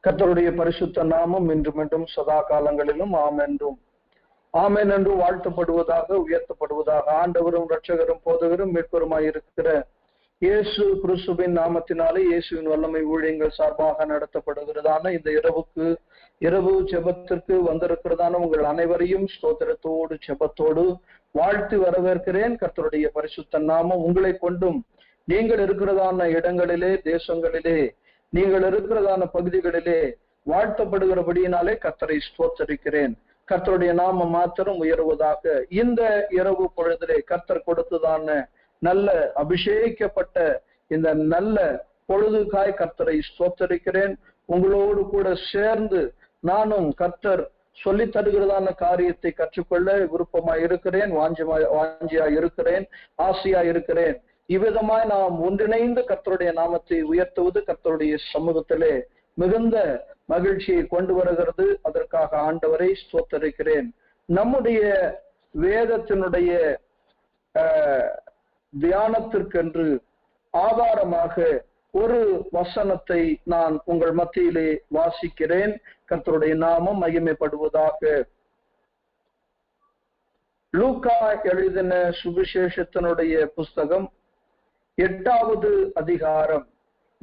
கர்த்தருடைய பரிசுத்த நாமம் இன்றும் என்றும் சதா காலங்களிலும் ஆமென் என்றும் வாழ்த்தப்படுவதாக, உயர்த்தப்படுவதாக. ஆண்டவரும் இரட்சகரும் போதகரும் மீட்பருமாய் இருக்கிற இயேசு கிறிஸ்துவின் நாமத்தினாலே இயேசுவின் வல்லமை ஊழியங்கள் சார்பாக நடத்தப்படுகிறதான இந்த இரவு ஜெபத்திற்கு வந்திருக்கிறதான உங்கள் அனைவரையும் ஸ்தோத்திரத்தோடு ஜெபத்தோடு வாழ்த்து வரவேற்கிறேன். கர்த்தருடைய பரிசுத்த நாமம் உங்களை கொண்டும் நீங்கள் இருக்கிறதான இடங்களிலே, தேசங்களிலே, நீங்கள் இருக்கிறதான பகுதிகளிலே வாழ்த்தப்படுகிறபடியினாலே கர்த்தரை ஸ்தோத்தரிக்கிறேன். கர்த்தருடைய நாமம் மாத்திரம் உயர்வதாக. இந்த இரவு பொழுதிலே கர்த்தர் கொடுத்ததான நல்ல அபிஷேகிக்கப்பட்ட இந்த நல்ல பொழுதுக்காய் கர்த்தரை ஸ்தோத்தரிக்கிறேன். உங்களோடு கூட சேர்ந்து நானும் கர்த்தர் சொல்லி தருகிறதான காரியத்தை கற்றுக்கொள்ள விருப்பமாய் இருக்கிறேன், வாஞ்சியா இருக்கிறேன், ஆசையா இருக்கிறேன். இவ்விதமாய் நாம் ஒன்றிணைந்து கர்த்தருடைய நாமத்தை உயர்த்துவது கர்த்தருடைய சமூகத்திலே மிகுந்த மகிழ்ச்சியை கொண்டு வருகிறது. அதற்காக ஆண்டவரை ஸ்தோத்தரிக்கிறேன். நம்முடைய வேதத்தினுடைய தியானத்திற்கென்று ஆதாரமாக ஒரு வசனத்தை நான் உங்கள் மத்தியிலே வாசிக்கிறேன். கர்த்தருடைய நாமம் மகிமைப்படுவதாக. லூக்கா எழுதின சுவிசேஷத்தினுடைய புஸ்தகம் 8வது அதிகாரம்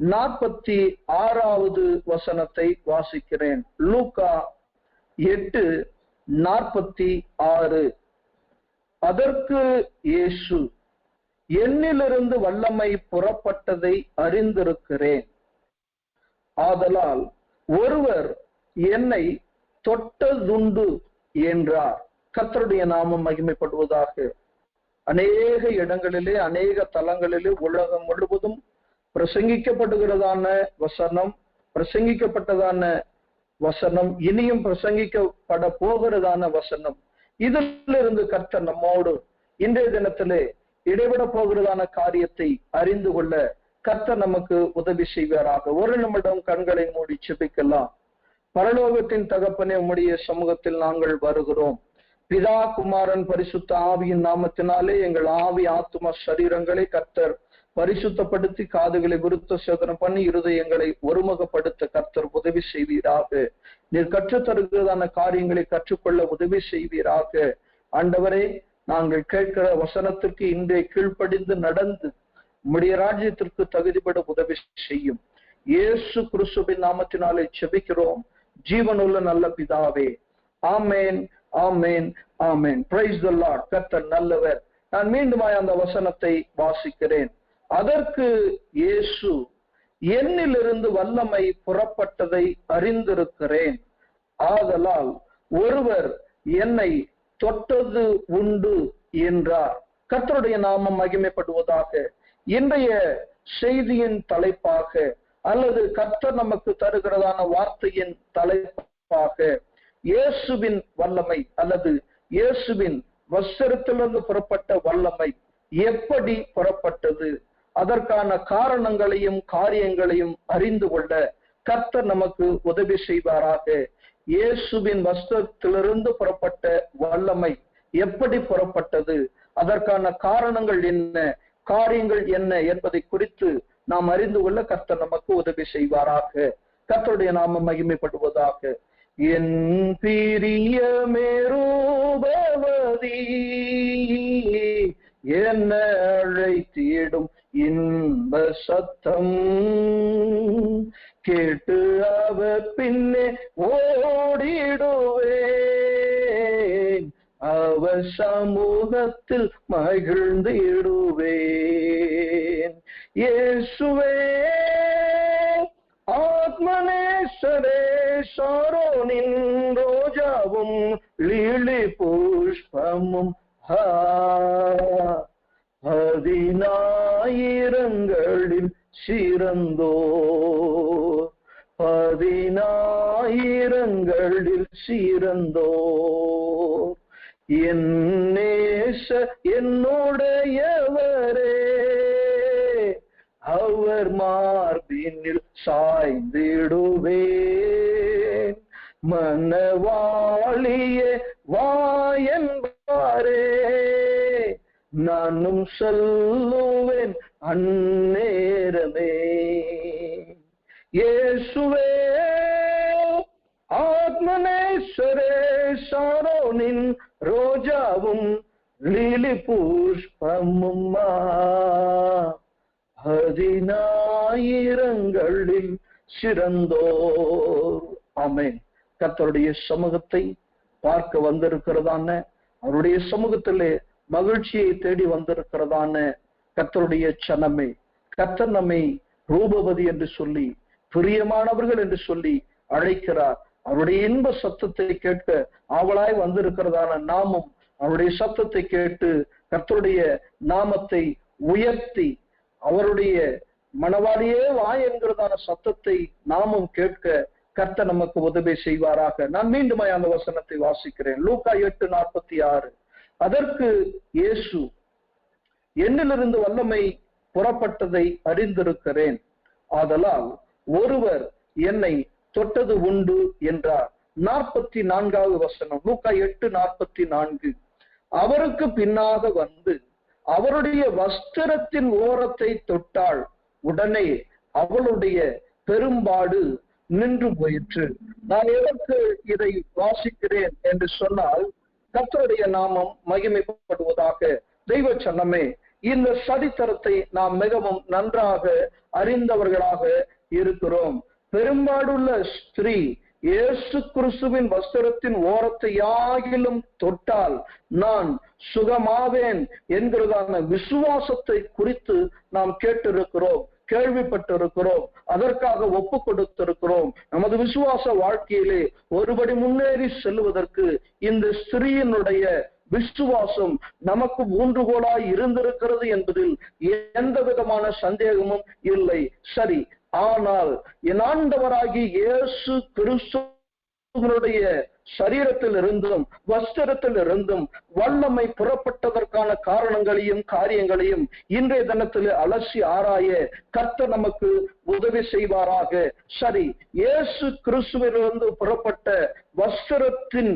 46வது வசனத்தை வாசிக்கிறேன். லூக்கா 8:46. அதற்கு இயேசு, என்னிலிருந்து வல்லமை புறப்பட்டதை அறிந்திருக்கிறேன். ஆதலால் ஒருவர் என்னை தொட்டதுண்டு என்றார். கர்த்தருடைய நாமம் மகிமைப்படுவதாக. அநேக இடங்களிலே, அநேக தலங்களிலே, உலகம் முழுவதும் பிரசங்கிக்கப்பட்டதான வசனம், இனியும் பிரசங்கிக்கப்பட போகிறதான வசனம். இதிலிருந்து கர்த்தர் நம்மோடு இன்றைய தினத்திலே இடைவிட போகிறதான காரியத்தை அறிந்து கொள்ள கர்த்தர் நமக்கு உதவி செய்வாராக. ஒரு நிமிடம் கண்களை மூடி செபிக்கலாம். பரலோகத்தின் தகப்பனே, உம்முடைய சமூகத்தில் நாங்கள் வருகிறோம். பிதா, குமாரன், பரிசுத்த ஆவியின் நாமத்தினாலே எங்கள் ஆவி, ஆத்தும, சரீரங்களை கர்த்தர் பரிசுத்தப்படுத்தி, காதுகளை விருத்த சேதனம் பண்ணி, இருதயங்களை ஒருமுகப்படுத்த கர்த்தர் உதவி செய்வீராக. நீர் கற்றுத் தருகிறதான காரியங்களை கற்றுக்கொள்ள உதவி செய்வீராக. ஆண்டவரே, நாங்கள் கேட்கிற வசனத்திற்கு இன்றே கீழ்ப்படிந்து நடந்து உம்முடைய ராஜ்யத்திற்கு தகுதிப்பட உதவி செய்யும். இயேசு கிறிஸ்துவின் நாமத்தினாலே செபிக்கிறோம் ஜீவனுள்ள நல்ல பிதாவே. ஆமேன், ஆமேன், ஆமேன். Praise the Lord. கர்த்தர் நல்லவர். நான் மீண்டுமாய் அந்த வசனத்தை வாசிக்கிறேன். அதற்கு இயேசு, என்னிலிருந்து வல்லமை புறப்பட்டதை அறிந்திருக்கிறேன். ஆதலால் ஒருவர் என்னை தொட்டது உண்டு என்றார். கர்த்தருடைய நாமம் மகிமைப்படுவதாக. இன்றைய செய்தியின் தலைப்பாக, அல்லது கர்த்தர் நமக்கு தருகிறதான வார்த்தையின் தலைப்பாக, இயேசுவின் வல்லமை அல்லது இயேசுவின் வஸ்திரத்திலிருந்து புறப்பட்ட வல்லமை எப்படி புறப்பட்டது, அதற்கான காரணங்களையும் காரியங்களையும் அறிந்து கொள்ள கர்த்தர் நமக்கு உதவி செய்வாராக. இயேசுவின் வஸ்திரத்திலிருந்து புறப்பட்ட வல்லமை எப்படி புறப்பட்டது, அதற்கான காரணங்கள் என்ன, காரியங்கள் என்ன என்பதை குறித்து நாம் அறிந்து கொள்ள கர்த்தர் நமக்கு உதவி செய்வாராக. கர்த்தருடைய நாமம் மகிமைப்படுவதாக. என் பிரியமே ரூபவதி, என்ன அழைத்திடும் இன்ப சத்தம் கேட்டு அவர் பின்னே ஓடிடுவேன், அவர் சமூகத்தில் மகிழ்ந்திடுவேன். இயேசுவே ஆத்மநேசரே, சாரோனின் ரோஜாவும் லீலி புஷ்பமும், பதினாயிரங்களில் சிறந்தோர், பதினாயிரங்களில் சிறந்தோர், என் நேச என்னுடையவரே, அவர் மார்பினில் சாய்ந்திடுவேன், மனவாளியே வாயன்பாரே, நானும் சொல்லுவேன் அந்நேரமே. இயேசுவே நேசரே சாரோனின் ரோஜாவும் லிலி புஷ்பமும்மா, பதினாயிரங்களில் சிறந்தோர். ஆமென். கர்த்தருடைய சமூகத்தை பார்க்க வந்திருக்கிறதான, அவருடைய சமூகத்திலே மகிழ்ச்சியை தேடி வந்திருக்கிறதான கர்த்தருடைய சனமே, கர்த்தர் நம்மை ரூபவதி என்று சொல்லி, பிரியமானவர்கள் என்று சொல்லி அழைக்கிறார். அவருடைய இன்ப சத்தத்தை கேட்க ஆவலாய் வந்திருக்கிறதான நாமும் அவருடைய சத்தத்தை கேட்டு கர்த்தருடைய நாமத்தை உயர்த்தி அவருடைய மணவாளியே வா என்கிறதான சத்தத்தை நாமும் கேட்க கர்த்தர் நமக்கு உதவி செய்வாராக. நான் மீண்டும் அந்த வசனத்தை வாசிக்கிறேன். லூக்கா 8:46. அதற்கு இயேசு, என்னிலிருந்து வல்லமை புறப்பட்டதை அறிந்திருக்கிறேன், ஆதலால் ஒருவர் என்னை தொட்டது உண்டு என்றார். 44வது வசனம், லூக்கா 8:44. அவருக்கு பின்னாக வந்து அவருடைய வஸ்திரத்தின் ஓரத்தை தொட்டாள், உடனே அவளுடைய பெரும்பாடு நின்று போயிற்று. நான் எதற்கு இதை வாசிக்கிறேன் என்று சொன்னால், கர்த்தருடைய நாமம் மகிமைப்படுவதாக. தெய்வ சன்னமே, இந்த சரித்திரத்தை நாம் மிகவும் நன்றாக அறிந்தவர்களாக இருக்கிறோம். பெரும்பாடுள்ள ஸ்திரீ இயேசு கிறிஸ்துவின் வஸ்திரத்தின் ஓரத்தை யாகிலும் தொட்டால் நான் சுகமாவேன் என்கிறதான விசுவாசத்தை குறித்து நாம் கேட்டிருக்கிறோம், கேள்விப்பட்டிருக்கிறோம், அதற்காக ஒப்பு கொடுத்திருக்கிறோம். நமது விசுவாச வாழ்க்கையிலே ஒருபடி முன்னேறி செல்வதற்கு இந்த ஸ்திரீயினுடைய விசுவாசம் நமக்கு ஊன்றுகோலாய் இருந்திருக்கிறது என்பதில் எந்த விதமான சந்தேகமும் இல்லை. சரி, ஆனால் என் ஆண்டவராகி இயேசு கிறிஸ்துவினுடைய சரீரத்தில் இருந்தும் வஸ்திரத்தில் இருந்தும் வல்லமை புறப்பட்டதற்கான காரணங்களையும் காரியங்களையும் இன்றைய தினத்தில் அலசி ஆராய கர்த்தர் நமக்கு உதவி செய்வாராக. சரி, இயேசு கிறிஸ்துவிலிருந்து புறப்பட்ட வஸ்திரத்தின்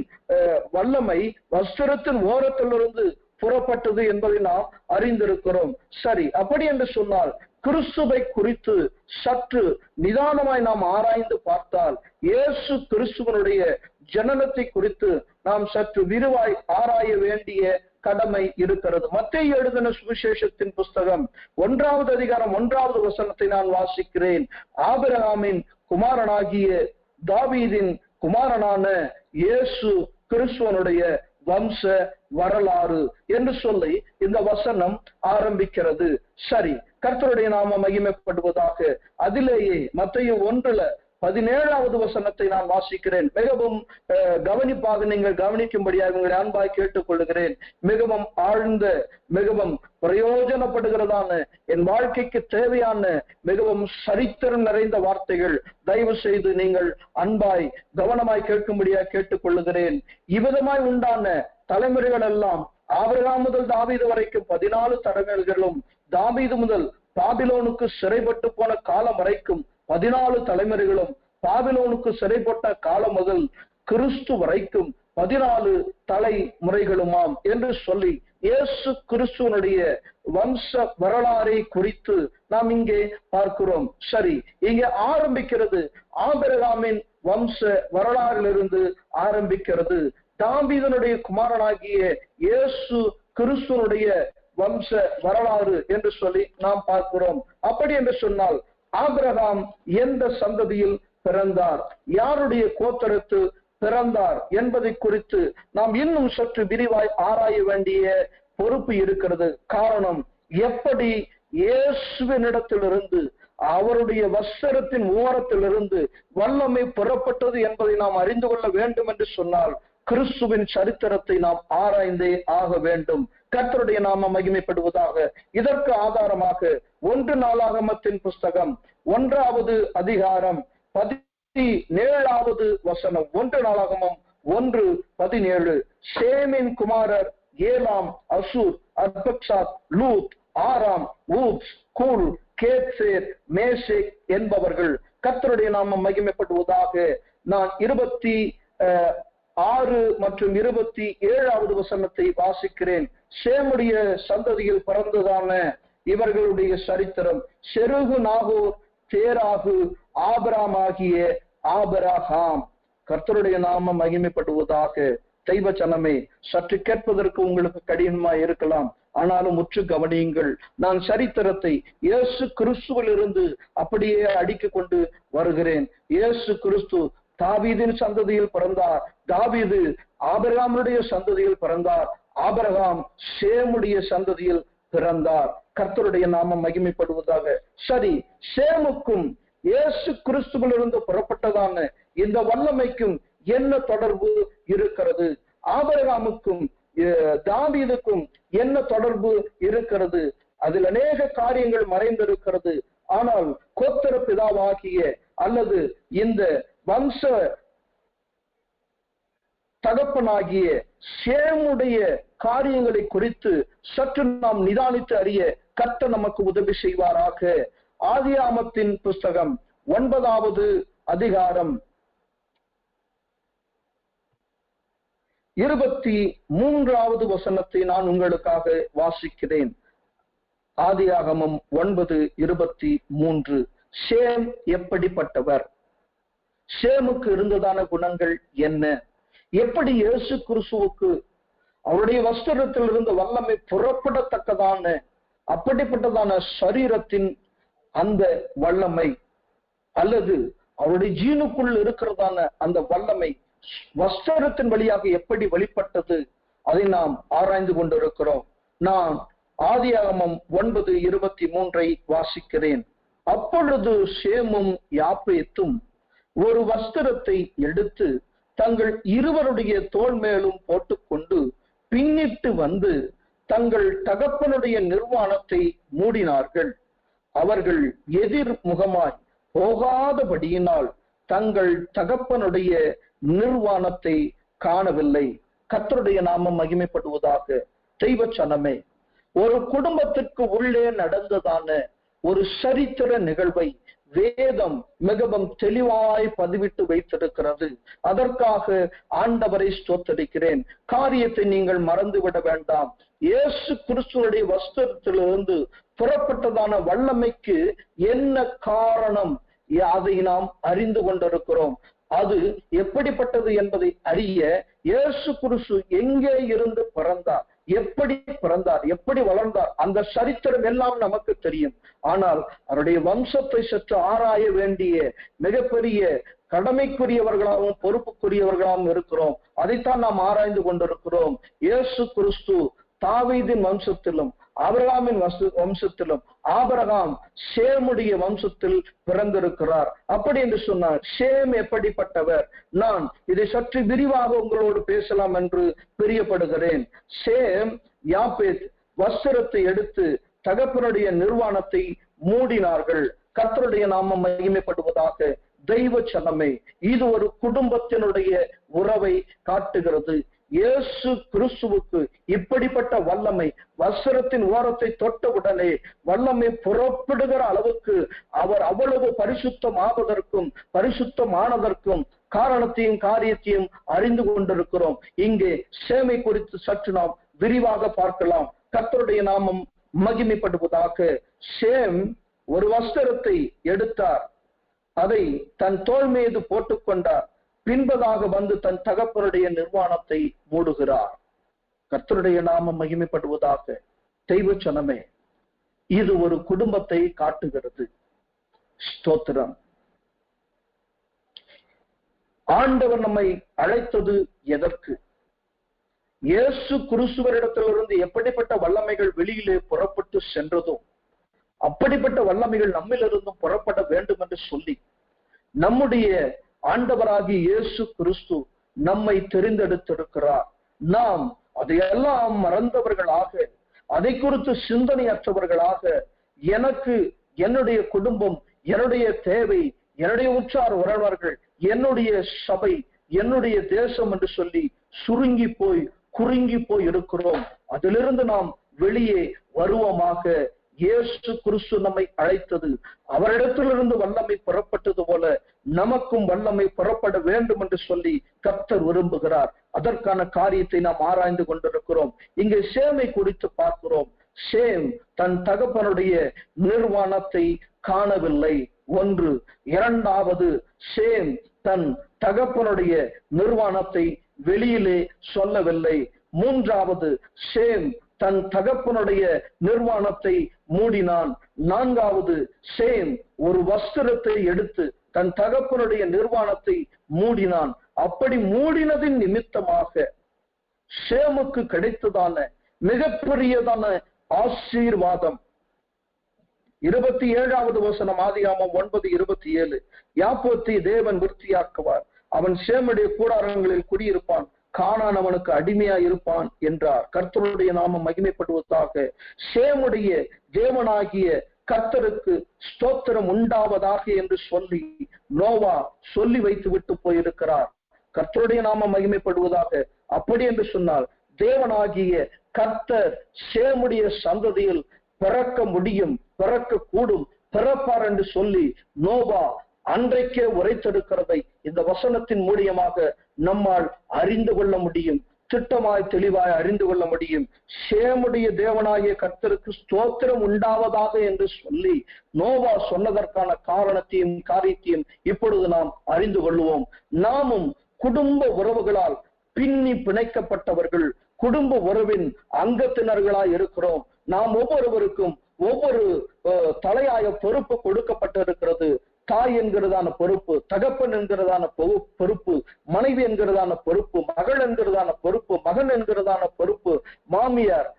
வல்லமை வஸ்திரத்தின் ஓரத்திலிருந்து புறப்பட்டது என்பதை நாம் அறிந்திருக்கிறோம். சரி, அப்படி என்று சொன்னால் கிறிஸ்துவை குறித்து சற்று நிதானமாய் நாம் ஆராய்ந்து பார்த்தால் இயேசு கிறிஸ்துவனுடைய ஜனனத்தை குறித்து நாம் சற்று விரிவாய் ஆராய வேண்டிய கடமை இருக்கிறது. மத்தேயு எழுதின சுவிசேஷத்தின் புஸ்தகம் 1வது அதிகாரம் 1வது வசனத்தை நான் வாசிக்கிறேன். ஆபிரகாமின் குமாரனாகிய தாவீதின் குமாரனான இயேசு கிறிஸ்துவனுடைய வம்ச வரலாறு என்று சொல்லி இந்த வசனம் ஆரம்பிக்கிறது. சரி, கர்த்தருடைய நாமம் மகிமைப்படுவதாக. அதிலேயே மத்தேயு 1:17வது வசனத்தை நான் வாசிக்கிறேன். மிகவும் கவனிப்பாக நீங்கள் கவனிக்கும்படியாக உங்களை அன்பாய் கேட்டுக்கொள்கிறேன். மிகவும் ஆழ்ந்த, மிகவும் பிரயோஜனப்படுகிறதான, என் வாழ்க்கைக்கு தேவையான மிகவும் சரித்திரம் நிறைந்த வார்த்தைகள். தயவு செய்து நீங்கள் அன்பாய் கவனமாய் கேட்கும்படியாக கேட்டுக்கொள்கிறேன். இவ்விதமாய் உண்டான தலைமுறைகள் எல்லாம் ஆபிரகாம் முதல் தாவீது வரைக்கும் 14 தலைமுறைகளும், தாவீது முதல் பாபிலோனுக்கு சிறைப்பட்டு போன காலம் வரைக்கும் 14 தலைமுறைகளும், பாபிலோனுக்கு சிறைப்பட்ட காலம் முதல் கிறிஸ்து வரைக்கும் 14 தலைமுறைகளுமாம் என்று சொல்லி இயேசு கிறிஸ்துவனுடைய வம்ச வரலாறை குறித்து நாம் இங்கே பார்க்கிறோம். சரி, இங்கே ஆரம்பிக்கிறது ஆபிரகாமின் வம்ச வரலாறிலிருந்து ஆரம்பிக்கிறது. தாவீதனுடைய குமாரனாகிய இயேசு கிறிஸ்துவனுடைய வம்ச வரலாறு என்று சொல்லி நாம் பார்க்கிறோம். அப்படி என்று சொன்னால் ஆபிரகாம் எந்த சந்ததியில் பிறந்தார், யாருடைய கோத்திரத்து பிறந்தார் என்பதை குறித்து நாம் இன்னும் சற்று விரிவாய் ஆராய வேண்டிய பொறுப்பு இருக்கிறது. காரணம், எப்படி இயேசுவினிடத்திலிருந்து அவருடைய வஸ்திரத்தின் ஓரத்திலிருந்து வல்லமை புறப்பட்டது என்பதை நாம் அறிந்து கொள்ள வேண்டும் என்று சொன்னால் கிறிஸ்துவின் சரித்திரத்தை நாம் ஆராய்ந்தே ஆக வேண்டும். கர்த்தருடைய நாமம் மகிமைப்படுவதாக. இதற்கு ஆதாரமாக 1 நாளாகமத்தின் புஸ்தகம் 1வது அதிகாரம் 17வது வசனம். 1 நாளாகமம் 1:17. சேமின் குமாரர் ஏலாம், அசூர், அர்பக்சாத், லூத், ஆராம், ஊப்ஸ், கூல், கேத்சேர், மேஷேக் என்பவர்கள். கர்த்தருடைய நாமம் மகிமைப்படுவதாக. நான் 26 மற்றும் 27வது வசனத்தை வாசிக்கிறேன். சேமுடைய சந்ததியில் பிறந்ததான இவர்களுடைய சரித்திரம். செருகு, நாகோர், தேராகு, ஆபிராம் ஆகிய ஆபிரகாம். கர்த்தருடைய நாமம் மகிமைப்படுவதாக. தெய்வ ஜனமே, சற்று கேட்பதற்கு உங்களுக்கு கடினமா இருக்கலாம், ஆனாலும் முற்று கவனியுங்கள். நான் சரித்திரத்தை இயேசு கிறிஸ்துவிலிருந்து அப்படியே அடிக்க கொண்டு வருகிறேன். இயேசு கிறிஸ்து தாவீதின் சந்ததியில் பிறந்தார். தாவீது ஆபிரகாமுடைய சந்ததியில் பிறந்தார். ஆபிரகாம் சேமுடைய சந்ததியில் பிறந்தார். கர்த்தருடைய நாமம் மகிமைப்படுவதாக. சரி, சேமுக்கும் இயேசு கிறிஸ்துவிலிருந்து புறப்பட்டதான இந்த வல்லமைக்கும் என்ன தொடர்பு இருக்கிறது? ஆபிரகாமுக்கும் தாவீதுக்கும் என்ன தொடர்பு இருக்கிறது? அதில் அநேக காரியங்கள் மறைந்திருக்கிறது. ஆனால் கோத்திர பிதாவாகிய அல்லது இந்த வம்ச தகப்பனாகிய சேமுடைய காரியங்களை குறித்து சற்று நாம் நிதானித்து அறிய கர்த்தர் நமக்கு உதவி செய்வாராக. ஆதியாகமத்தின் புஸ்தகம் 9வது அதிகாரம் 23வது வசனத்தை நான் உங்களுக்காக வாசிக்கிறேன். ஆதியாகமம் 9:23. சேம் எப்படிப்பட்டவர்? சேமுக்கு இருந்ததான குணங்கள் என்ன? எப்படி இயேசு கிறிஸ்துவுக்கு அவருடைய வஸ்திரத்தில் இருந்த வல்லமை புறப்படத்தக்கதான அப்படிப்பட்டதான சரீரத்தின் அந்த வல்லமை அல்லது அவருடைய ஜீனுக்குள் இருக்கிறதான அந்த வல்லமை வஸ்திரத்தின் வழியாக எப்படி வெளிப்பட்டது? அதை நாம் ஆராய்ந்து கொண்டிருக்கிறோம். நான் ஆதியாகமம் 9:23 வாசிக்கிறேன். அப்பொழுது சேமும் யாப்பேத்தும் ஒரு வஸ்திரத்தை எடுத்து தங்கள் இருவருடைய தோள் மேலும் போட்டுக்கொண்டு பின்னிட்டு வந்து தங்கள் தகப்பனுடைய நிர்வாணத்தை மூடினார்கள். அவர்கள் எதிர் முகமாய் போகாதபடியினால் தங்கள் தகப்பனுடைய நிர்வாணத்தை காணவில்லை. கர்த்தருடைய நாமம் மகிமைப்படுவதாக. தெய்வ சனமே, ஒரு குடும்பத்திற்கு உள்ளே நடந்ததான ஒரு சரித்திர நிகழ்வை வேதம் மிகவும் தெளிவாய் பதிவிட்டு வைத்திருக்கிறது. அதற்காக ஆண்டவரை ஸ்தோத்தரிக்கிறேன். காரியத்தை நீங்கள் மறந்துவிட வேண்டாம். இயேசு கிறிஸ்துவுடைய வஸ்திரத்திலிருந்து புறப்பட்டதான வல்லமைக்கு என்ன காரணம், அதை நாம் அறிந்து கொண்டிருக்கிறோம். அது எப்படிப்பட்டது என்பதை அறிய இயேசு கிறிஸ்து எங்கே இருந்து பிறந்தார், எப்படி பிறந்தார், எப்படி வளர்ந்தார், அந்த சரித்திரம் எல்லாம் நமக்கு தெரியும். ஆனால் அவருடைய வம்சத்தை சற்று ஆராய வேண்டிய மிகப்பெரிய கடமைக்குரியவர்களாகவும் பொறுப்புக்குரியவர்களாகவும் இருக்கிறோம். அதைத்தான் நாம் ஆராய்ந்து கொண்டிருக்கிறோம். இயேசு கிறிஸ்து தாவீதின் வம்சத்திலும் ஆபிரகாமின் வம்சத்திலும் ஆபிரகாம் சேமுடைய வம்சத்தில் பிறந்திருக்கிறார். அப்படி என்று சொன்னார். சேம் எப்படிப்பட்டவர்? நான் இதை சற்று விரிவாக உங்களோடு பேசலாம் என்று பிரியப்படுகிறேன். சேம் யாப்பேத் வஸ்திரத்தை எடுத்து தகப்பனுடைய நிர்வாணத்தை மூடினார்கள். கர்த்தருடைய நாமம் மகிமைப்படுவதாக. தெய்வ சனமே, இது ஒரு குடும்பத்தினுடைய உறவை காட்டுகிறது. இயேசு கிறிஸ்துவுக்கு இப்படிப்பட்ட வல்லமை வஸ்திரத்தின் ஓரத்தை தொட்டவுடனே வல்லமை புறப்படுகிற அளவுக்கு அவர் அவ்வளவு பரிசுத்தமாவதற்கும் பரிசுத்தமானதற்கும் காரணத்தையும் காரியத்தையும் அறிந்து கொண்டிருக்கிறோம். இங்கே சேமை குறித்து சற்று நாம் விரிவாக பார்க்கலாம். கர்த்தருடைய நாமம் மகிமைப்படுவதாக. சேம் ஒரு வஸ்திரத்தை எடுத்தார், அதை தன் தோள் மீது போட்டுக்கொண்டார். பின்பதாக வந்து தன் தகப்பனுடைய நிர்வாணத்தை மூடுகிறார். கர்த்தருடைய நாமம் மகிமைப்படுவதாக. தெய்வ சனமே, இது ஒரு குடும்பத்தை காட்டுகிறது. ஸ்தோத்திரம். ஆண்டவர் நம்மை அழைத்தது எதற்கு? இயேசு கிறிஸ்துவரிடத்திலிருந்து எப்படிப்பட்ட வல்லமைகள் வெளியிலே புறப்பட்டு சென்றதோ அப்படிப்பட்ட வல்லமைகள் நம்மிலிருந்தும் புறப்பட வேண்டும் என்று சொல்லி நம்முடைய ஆண்டவராகிய இயேசு கிறிஸ்து நம்மை தெரிந்தெடுத்திருக்கிறார். நாம் அதையெல்லாம் மறந்தவர்களாக, அதை குறித்து சிந்தனையற்றவர்களாக, எனக்கு என்னுடைய குடும்பம், என்னுடைய தேவை, என்னுடைய உற்றார் உறவினர்கள், என்னுடைய சபை, என்னுடைய தேசம் என்று சொல்லி சுருங்கி போய் குறுங்கி போய் இருக்கிறோம். அதிலிருந்து நாம் வெளியே வருவோமாக. இயேசு கிறிஸ்து நம்மை அழைத்தது அவரிடத்திலிருந்து வல்லமை புறப்பட்டது போல நமக்கும் வல்லமை புறப்பட வேண்டும் என்று சொல்லி கர்த்தர் விரும்புகிறார். அதற்கான காரியத்தை நாம் ஆராய்ந்து கொண்டிருக்கிறோம். இங்கே சேமை குறித்து பார்க்கிறோம். சேம் தன் தகப்பனுடைய நிர்வாணத்தை காணவில்லை. ஒன்று. இரண்டாவது, சேம் தன் தகப்பனுடைய நிர்வாணத்தை வெளியிலே சொல்லவில்லை. மூன்றாவது, சேம் தன் தகப்பனுடைய நிர்வாணத்தை மூடினான். நான்காவது, சேம் ஒரு வஸ்திரத்தை எடுத்து தன் தகப்பனுடைய நிர்வாணத்தை மூடினான். அப்படி மூடினதின் நிமித்தமாக சேமுக்கு கிடைத்ததான மிகப்பெரியதான ஆசீர்வாதம் 27வது வசனம், ஆதியாகமம் 9:27. யாப்போத்தை தேவன் விருத்தியாக்குவார், அவன் சேமுடைய கூடாரங்களில் குடியிருப்பான், கானான் அவனுக்கு அடிமையா இருப்பான் என்றார். கர்த்தருடைய நாமம் மகிமைப்படுவதாக. சேமுடைய தேவனாகிய கர்த்தருக்கு ஸ்தோத்திரம் உண்டாவதாக என்று சொல்லி நோவா சொல்லி வைத்து விட்டு போயிருக்கிறார். கர்த்தருடைய நாமம் மகிமைப்படுவதாக. அப்படி என்று சொன்னால் தேவனாகிய கர்த்தர் சேமுடைய சந்ததியில் பிறக்க முடியும், பிறக்க கூடும், பிறப்பார் என்று சொல்லி நோவா அன்றைக்கே உரைத்தெடுக்கிறதை இந்த வசனத்தின் மூலியமாக நம்மால் அறிந்து கொள்ள முடியும், திட்டமாய் தெளிவாய் அறிந்து கொள்ள முடியும். சேமுடைய தேவனாகிய கர்த்தருக்கு ஸ்தோத்திரம் உண்டாவதாக என்று சொல்லி நோவா சொன்னதற்கான காரணத்தையும் காரியத்தையும் இப்பொழுது நாம் அறிந்து கொள்வோம். நாமும் குடும்ப உறவுகளால் பின்னி பிணைக்கப்பட்டவர்கள், குடும்ப உறவின் அங்கத்தினர்களாய் இருக்கிறோம். நாம் ஒவ்வொருவருக்கும் ஒவ்வொரு தலையாய பொறுப்பு கொடுக்கப்பட்டிருக்கிறது. தாய் என்கிறதான பொறுப்பு, தகப்பன் என்கிறதான பொறுப்பு, மனைவி என்கிறதான பொறுப்பு, மகள் என்கிறதான பொறுப்பு, மகன் என்கிறதான பொறுப்பு, மாமியார்,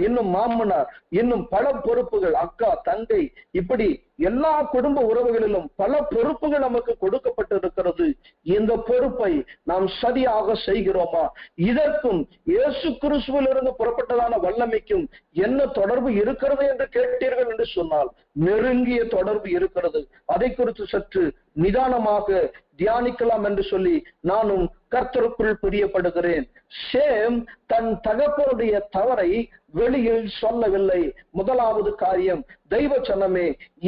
இன்னும் மாமனார், இன்னும் பல பொறுப்புகள், அக்கா, தங்கை, இப்படி எல்லா குடும்ப உறவுகளிலும் பல பொறுப்புகள் நமக்கு கொடுக்கப்பட்டிருக்கிறது. இந்த பொறுப்பை நாம் சரியாக செய்கிறோமா? இதற்கும் இயேசு கிறிஸ்துவிலிருந்து புறப்பட்டதான வல்லமைக்கும் என்ன தொடர்பு இருக்கிறது என்று கேட்டீர்கள் என்று சொன்னால் நெருங்கிய தொடர்பு இருக்கிறது. அதை குறித்து சற்று நிதானமாக தியானிக்கலாம் என்று சொல்லி நானும் கர்த்தருக்குள் பிரியப்படுகிறேன். சேம் தன் தகப்பனுடைய தவறை வெளியில் சொல்லவில்லை. முதலாவது காரியம், தெய்வ ஜனமே,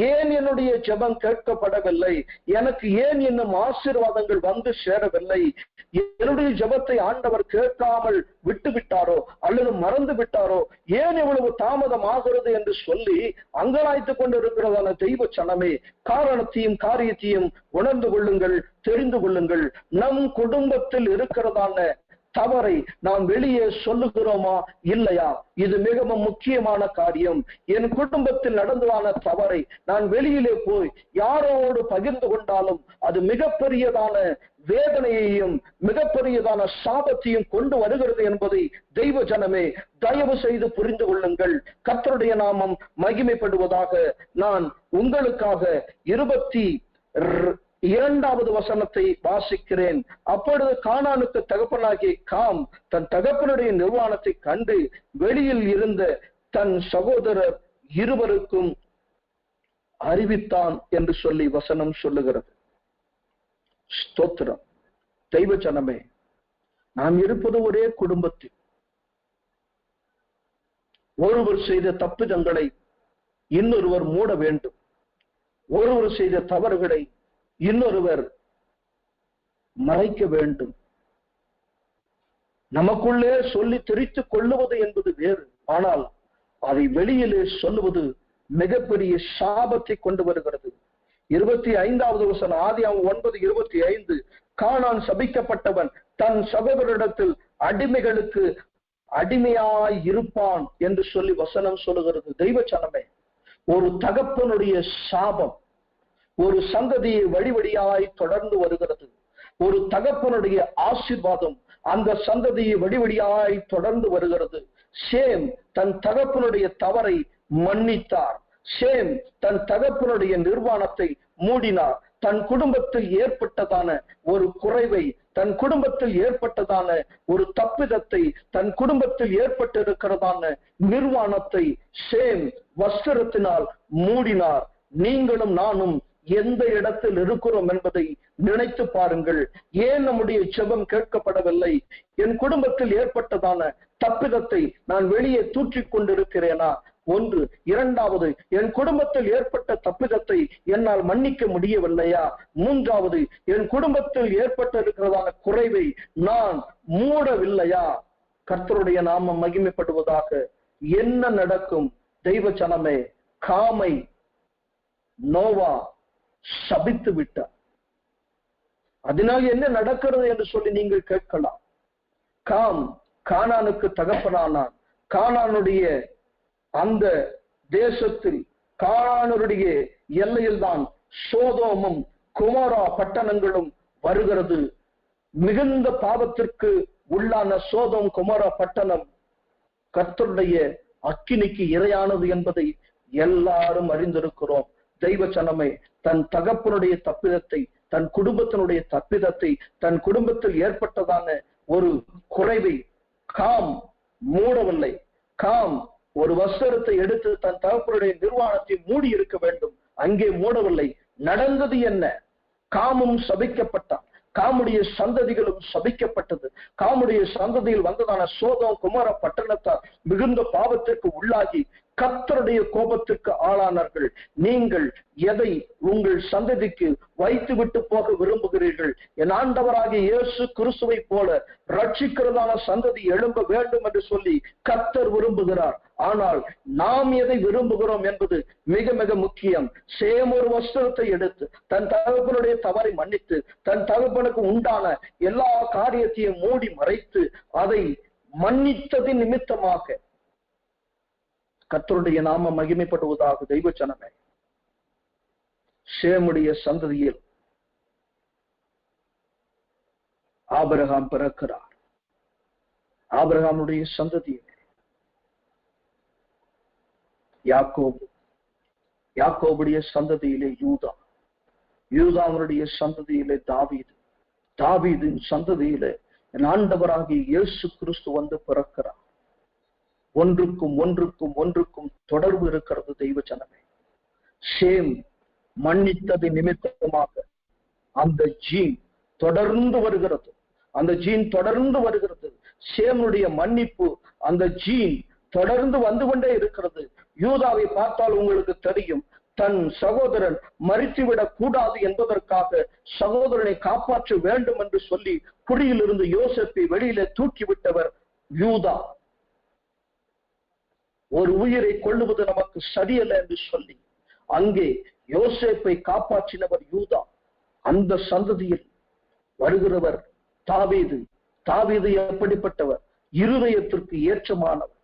ஏன் என்னுடைய ஜெபம் கேட்கப்படவில்லை? எனக்கு ஏன் இன்னும் ஆசீர்வாதங்கள் வந்து சேரவில்லை? என்னுடைய ஜெபத்தை ஆண்டவர் கேட்காமல் விட்டு விட்டாரோ அல்லது மறந்து விட்டாரோ? ஏன் இவ்வளவு தாமதம் ஆகிறது என்று சொல்லி அங்கலாய்த்துக் கொண்டிருக்கிறதான தெய்வ ஜனமே, காரணத்தையும் காரியத்தையும் உணர்ந்து கொள்ளுங்கள், தெரிந்து கொள்ளுங்கள். நம் குடும்பத்தில் இருக்கிறதான தவறை நாம் வெளியே சொல்லுகிறோமா இல்லையா? இது மிகவும் முக்கியமான காரியம். என் குடும்பத்தில் நடந்ததான தவறை நான் வெளியிலே போய் யாரோடு பகிர்ந்து கொண்டாலும் அது மிகப்பெரியதான வேதனையையும் மிகப்பெரியதான சாபத்தையும் கொண்டு வருகிறது என்பதை தெய்வ ஜனமே தயவு செய்து புரிந்து கொள்ளுங்கள். கர்த்தருடைய நாமம் மகிமைப்படுவதாக. நான் உங்களுக்காக 22வது வசனத்தை வாசிக்கிறேன். அப்பொழுது கானானுக்கு தகப்பனாகிய காம் தன் தகப்பனுடைய நிர்வாணத்தை கண்டு வெளியில் இருந்த தன் சகோதரர் இருவருக்கும் அறிவித்தான் என்று சொல்லி வசனம் சொல்லுகிறது. ஸ்தோத்திரம். தெய்வ ஜனமே, நாம் இருப்பது ஒரே குடும்பத்தில். ஒருவர் செய்த தப்பிதங்களை இன்னொருவர் மூட வேண்டும். ஒருவர் செய்த தவறுகளை இன்னொருவர் மறைக்க வேண்டும். நமக்குள்ளே சொல்லி தெரித்துக் கொள்ளுவது என்பது வேறு, ஆனால் அதை வெளியிலே சொல்லுவது மிகப்பெரிய சாபத்தை கொண்டு வருகிறது. 25வது வசனம், ஆதியாகமம் 9:25. கானான் சபிக்கப்பட்டவன் தன் சகோதரிடத்தில் அடிமைகளுக்கு அடிமையாய் இருப்பான் என்று சொல்லி வசனம் சொல்லுகிறது. தெய்வ ஜனமே, ஒரு தகப்பனுடைய சாபம் ஒரு சந்ததியை வழிவழியாய் தொடர்ந்து வருகிறது. ஒரு தகப்பனுடைய ஆசீர்வாதம் அந்த சந்ததியை வழிவழியாய் தொடர்ந்து வருகிறது. சேம் தன் தகப்பனுடைய தவறை மன்னித்தார். சேம் தன் தகப்பனுடைய நிர்வாணத்தை மூடினார். தன் குடும்பத்தில் ஏற்பட்டதான ஒரு குறைவை, தன் குடும்பத்தில் ஏற்பட்டதான ஒரு தப்பிதத்தை, தன் குடும்பத்தில் ஏற்பட்டிருக்கிறதான நிர்வாணத்தை சேம் வஸ்திரத்தினால் மூடினார். நீங்களும் நானும் எந்த இடத்தில் இருக்கிறோம் என்பதை நினைத்து பாருங்கள். ஏன் நம்முடைய ஜெபம் கேட்கப்படவில்லை? என் குடும்பத்தில் ஏற்பட்டதான தப்பிதத்தை நான் வெளியே தூற்றிக் கொண்டிருக்கிறேனா? ஒன்று. இரண்டாவது, என் குடும்பத்தில் ஏற்பட்ட தப்பிதத்தை என்னால் மன்னிக்க முடியவில்லையா? மூன்றாவது, என் குடும்பத்தில் ஏற்பட்டிருக்கிறதான குறைவை நான் மூடவில்லையா? கர்த்தருடைய நாமம் மகிமைப்படுவதாக. என்ன நடக்கும்? தெய்வ ஜனமே, காமை நோவா சபித்து விட்டார். அதனால் என்ன நடக்கிறது என்று சொல்லி நீங்கள் கேட்கலாம். கானானுக்கு தகப்பனானான். கானானுடைய அந்த தேசத்தில், கானானுடைய எல்லையில் தான் சோதோமும் குமாரா பட்டணங்களும் வருகிறது. மிகுந்த பாவத்திற்கு உள்ளான சோதோம் குமாரா பட்டணம் கர்த்தருடைய அக்கினிக்கு இரையானது என்பதை எல்லாரும் அறிந்திருக்கிறோம். தெய்வ சனமே, தன் தகப்பனுடைய தப்பிதத்தை, தன் குடும்பத்தினுடைய தப்பிதத்தை, தன் குடும்பத்தில் ஏற்பட்டதான ஒரு குறைவை காம் மூடவில்லை. காம் ஒரு வஸ்திரத்தை எடுத்து தன் தகப்பனுடைய நிர்வாணத்தை மூடி இருக்க வேண்டும், அங்கே மூடவில்லை. நடந்தது என்ன? காமும் சபிக்கப்பட்டான், காமுடைய சந்ததிகளும் சபிக்கப்பட்டது. காமுடைய சந்ததியில் வந்ததான சோதோம் குமார பட்டணத்தார் மிகுந்த பாவத்திற்கு உள்ளாகி கர்த்தருடைய கோபத்திற்கு ஆளானார்கள். நீங்கள் எதை உங்கள் சந்ததிக்கு வைத்து விட்டு போக விரும்புகிறீர்கள்? என் ஆண்டவராகிய இயேசு கிறிஸ்துவை போல ரட்சிக்கிறதான சந்ததி எழும்ப வேண்டும் என்று சொல்லி கர்த்தர் விரும்புகிறார். ஆனால் நாம் எதை விரும்புகிறோம் என்பது மிக மிக முக்கியம். சேம் ஒரு வஸ்திரத்தை எடுத்து தன் தகப்பனுடைய தவறை மன்னித்து தன் தகப்பனுக்கு உண்டான எல்லா காரியத்தையும் மூடி மறைத்து அதை மன்னித்ததின் நிமித்தமாக கர்த்தருடைய நாமம் மகிமைப்படுவதாக. தெய்வ ஜனமே, சேமுடைய சந்ததியில் ஆபிரகாம் பிறக்கிறார். ஆபிரகாமுடைய சந்ததியில் யாக்கோபு, யாக்கோபுடைய சந்ததியிலே யூதா, யூதாவுடைய சந்ததியிலே தாவீது, தாவீதின் சந்ததியிலே என் ஆண்டவராகிய இயேசு கிறிஸ்து வந்து பிறக்கிறார். ஒன்றுக்கும் ஒன்றுக்கும் ஒன்றுக்கும் தொடர்பு இருக்கிறது. தெய்வ ஜனமே, சேம் மன்னித்தது நிமித்தமாக அந்த ஜீன் தொடர்ந்து வருகிறது. அந்த ஜீன் தொடர்ந்து வருகிறது. சேமுடைய மன்னிப்பு அந்த ஜீன் தொடர்ந்து வந்து கொண்டே இருக்கிறது. யூதாவை பார்த்தால் உங்களுக்கு தெரியும், தன் சகோதரன் மரித்துவிடக் கூடாது என்பதற்காக சகோதரனை காப்பாற்ற வேண்டும் என்று சொல்லி குடியிலிருந்து யோசேப்பை வெளியிலே தூக்கிவிட்டவர் யூதா. ஒரு உயிரை கொள்ளுவது நமக்கு சரியல்ல என்று சொல்லி அங்கே யோசேப்பை காப்பாற்றினவர் யூதா. அந்த சந்ததியில் வருகிறவர் தாவீது. தாவீது எப்படிப்பட்டவர்? இருதயத்திற்கு ஏற்றமானவர்,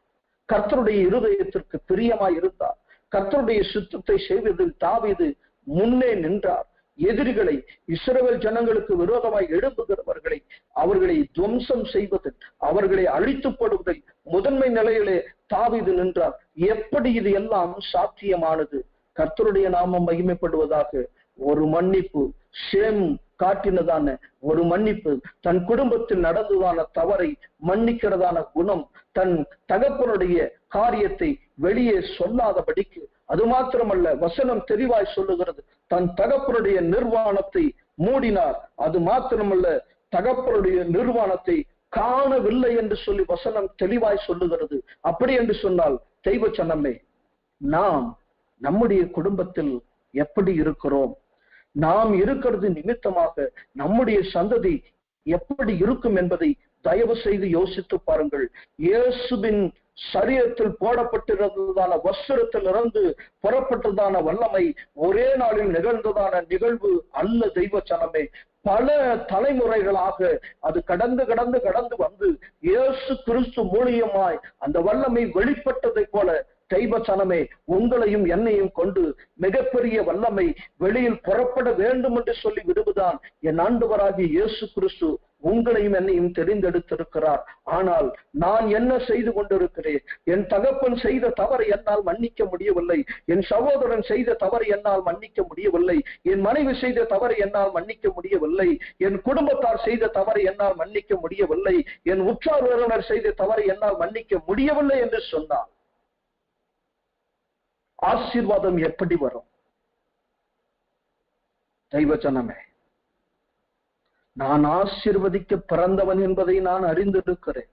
கர்த்தருடைய இருதயத்திற்கு பிரியமாய் இருந்தார். கர்த்தருடைய சித்தத்தை செய்வதில் தாவீது முன்னே நின்றார். எதிரிகளை, இஸ்ரவேல் ஜனங்களுக்கு விரோதமாய் எழுப்புகிறவர்களை, அவர்களை துவம்சம் செய்வதில், அவர்களை அழித்துப்படுவதில் முதன்மை நிலையிலே தாவீது நின்றார். எப்படி இது எல்லாம் சாத்தியமானது? கர்த்தருடைய நாமம் மகிமைப்படுவதாக. ஒரு மன்னிப்பு, சேம் காட்டினதான ஒரு மன்னிப்பு, தன் குடும்பத்தில் நடந்ததான தவறை மன்னிக்கிறதான குணம், தன் தகப்பனுடைய காரியத்தை வெளியே சொல்லாதபடிக்கு, அது மாத்திரமல்ல, வசனம் தெளிவாய் சொல்லுகிறது, தன் தகப்பனுடைய நிர்வாணத்தை மூடினார். அது மாத்திரமல்ல, தகப்பனுடைய நிர்வாணத்தை காணவில்லை என்று சொல்லி வசனம் தெளிவாய் சொல்லுகிறது. அப்படி என்று சொன்னால் தெய்வ சனமே, நாம் நம்முடைய குடும்பத்தில் எப்படி இருக்கிறோம்? நாம் இருக்கிறது நிமித்தமாக நம்முடைய சந்ததி எப்படி இருக்கும் என்பதை தயவு செய்து யோசித்து பாருங்கள். இயேசுவின் சரீரத்தில் போடப்பட்டிருந்ததான வஸ்திரத்தில் இருந்து புறப்பட்டதான வல்லமை ஒரே நாளில் நிகழ்ந்ததான நிகழ்வு அல்ல. தெய்வ சனமே, பல தலைமுறைகளாக அது கடந்து வந்து இயேசு கிறிஸ்து மூலியமாய் அந்த வல்லமை வெளிப்பட்டதை போல தெய்வ சனமே, உங்களையும் என்னையும் கொண்டு மிகப்பெரிய வல்லமை வெளியில் புறப்பட வேண்டும் என்று சொல்லி விடுவதுதான் என் ஆண்டவராகிய இயேசு கிறிஸ்து உங்களையும் என்னையும் தெரிந்தெடுத்திருக்கிறார். ஆனால் நான் என்ன செய்து கொண்டிருக்கிறேன்? என் தகப்பன் செய்த தவறை என்னால் மன்னிக்க முடியவில்லை. என் சகோதரன் செய்த தவறை என்னால் மன்னிக்க முடியவில்லை. என் மனைவி செய்த தவறை என்னால் மன்னிக்க முடியவில்லை. என் குடும்பத்தார் செய்த தவறை என்னால் மன்னிக்க முடியவில்லை. என் உற்றார் உறவினர் செய்த தவறை என்னால் மன்னிக்க முடியவில்லை என்று சொன்னார். ஆசீர்வாதம் எப்படி வரும்? தெய்வ ஜனமே, நான் ஆசீர்வதிக்க பிறந்தவன் என்பதை நான் அறிந்திருக்கிறேன்.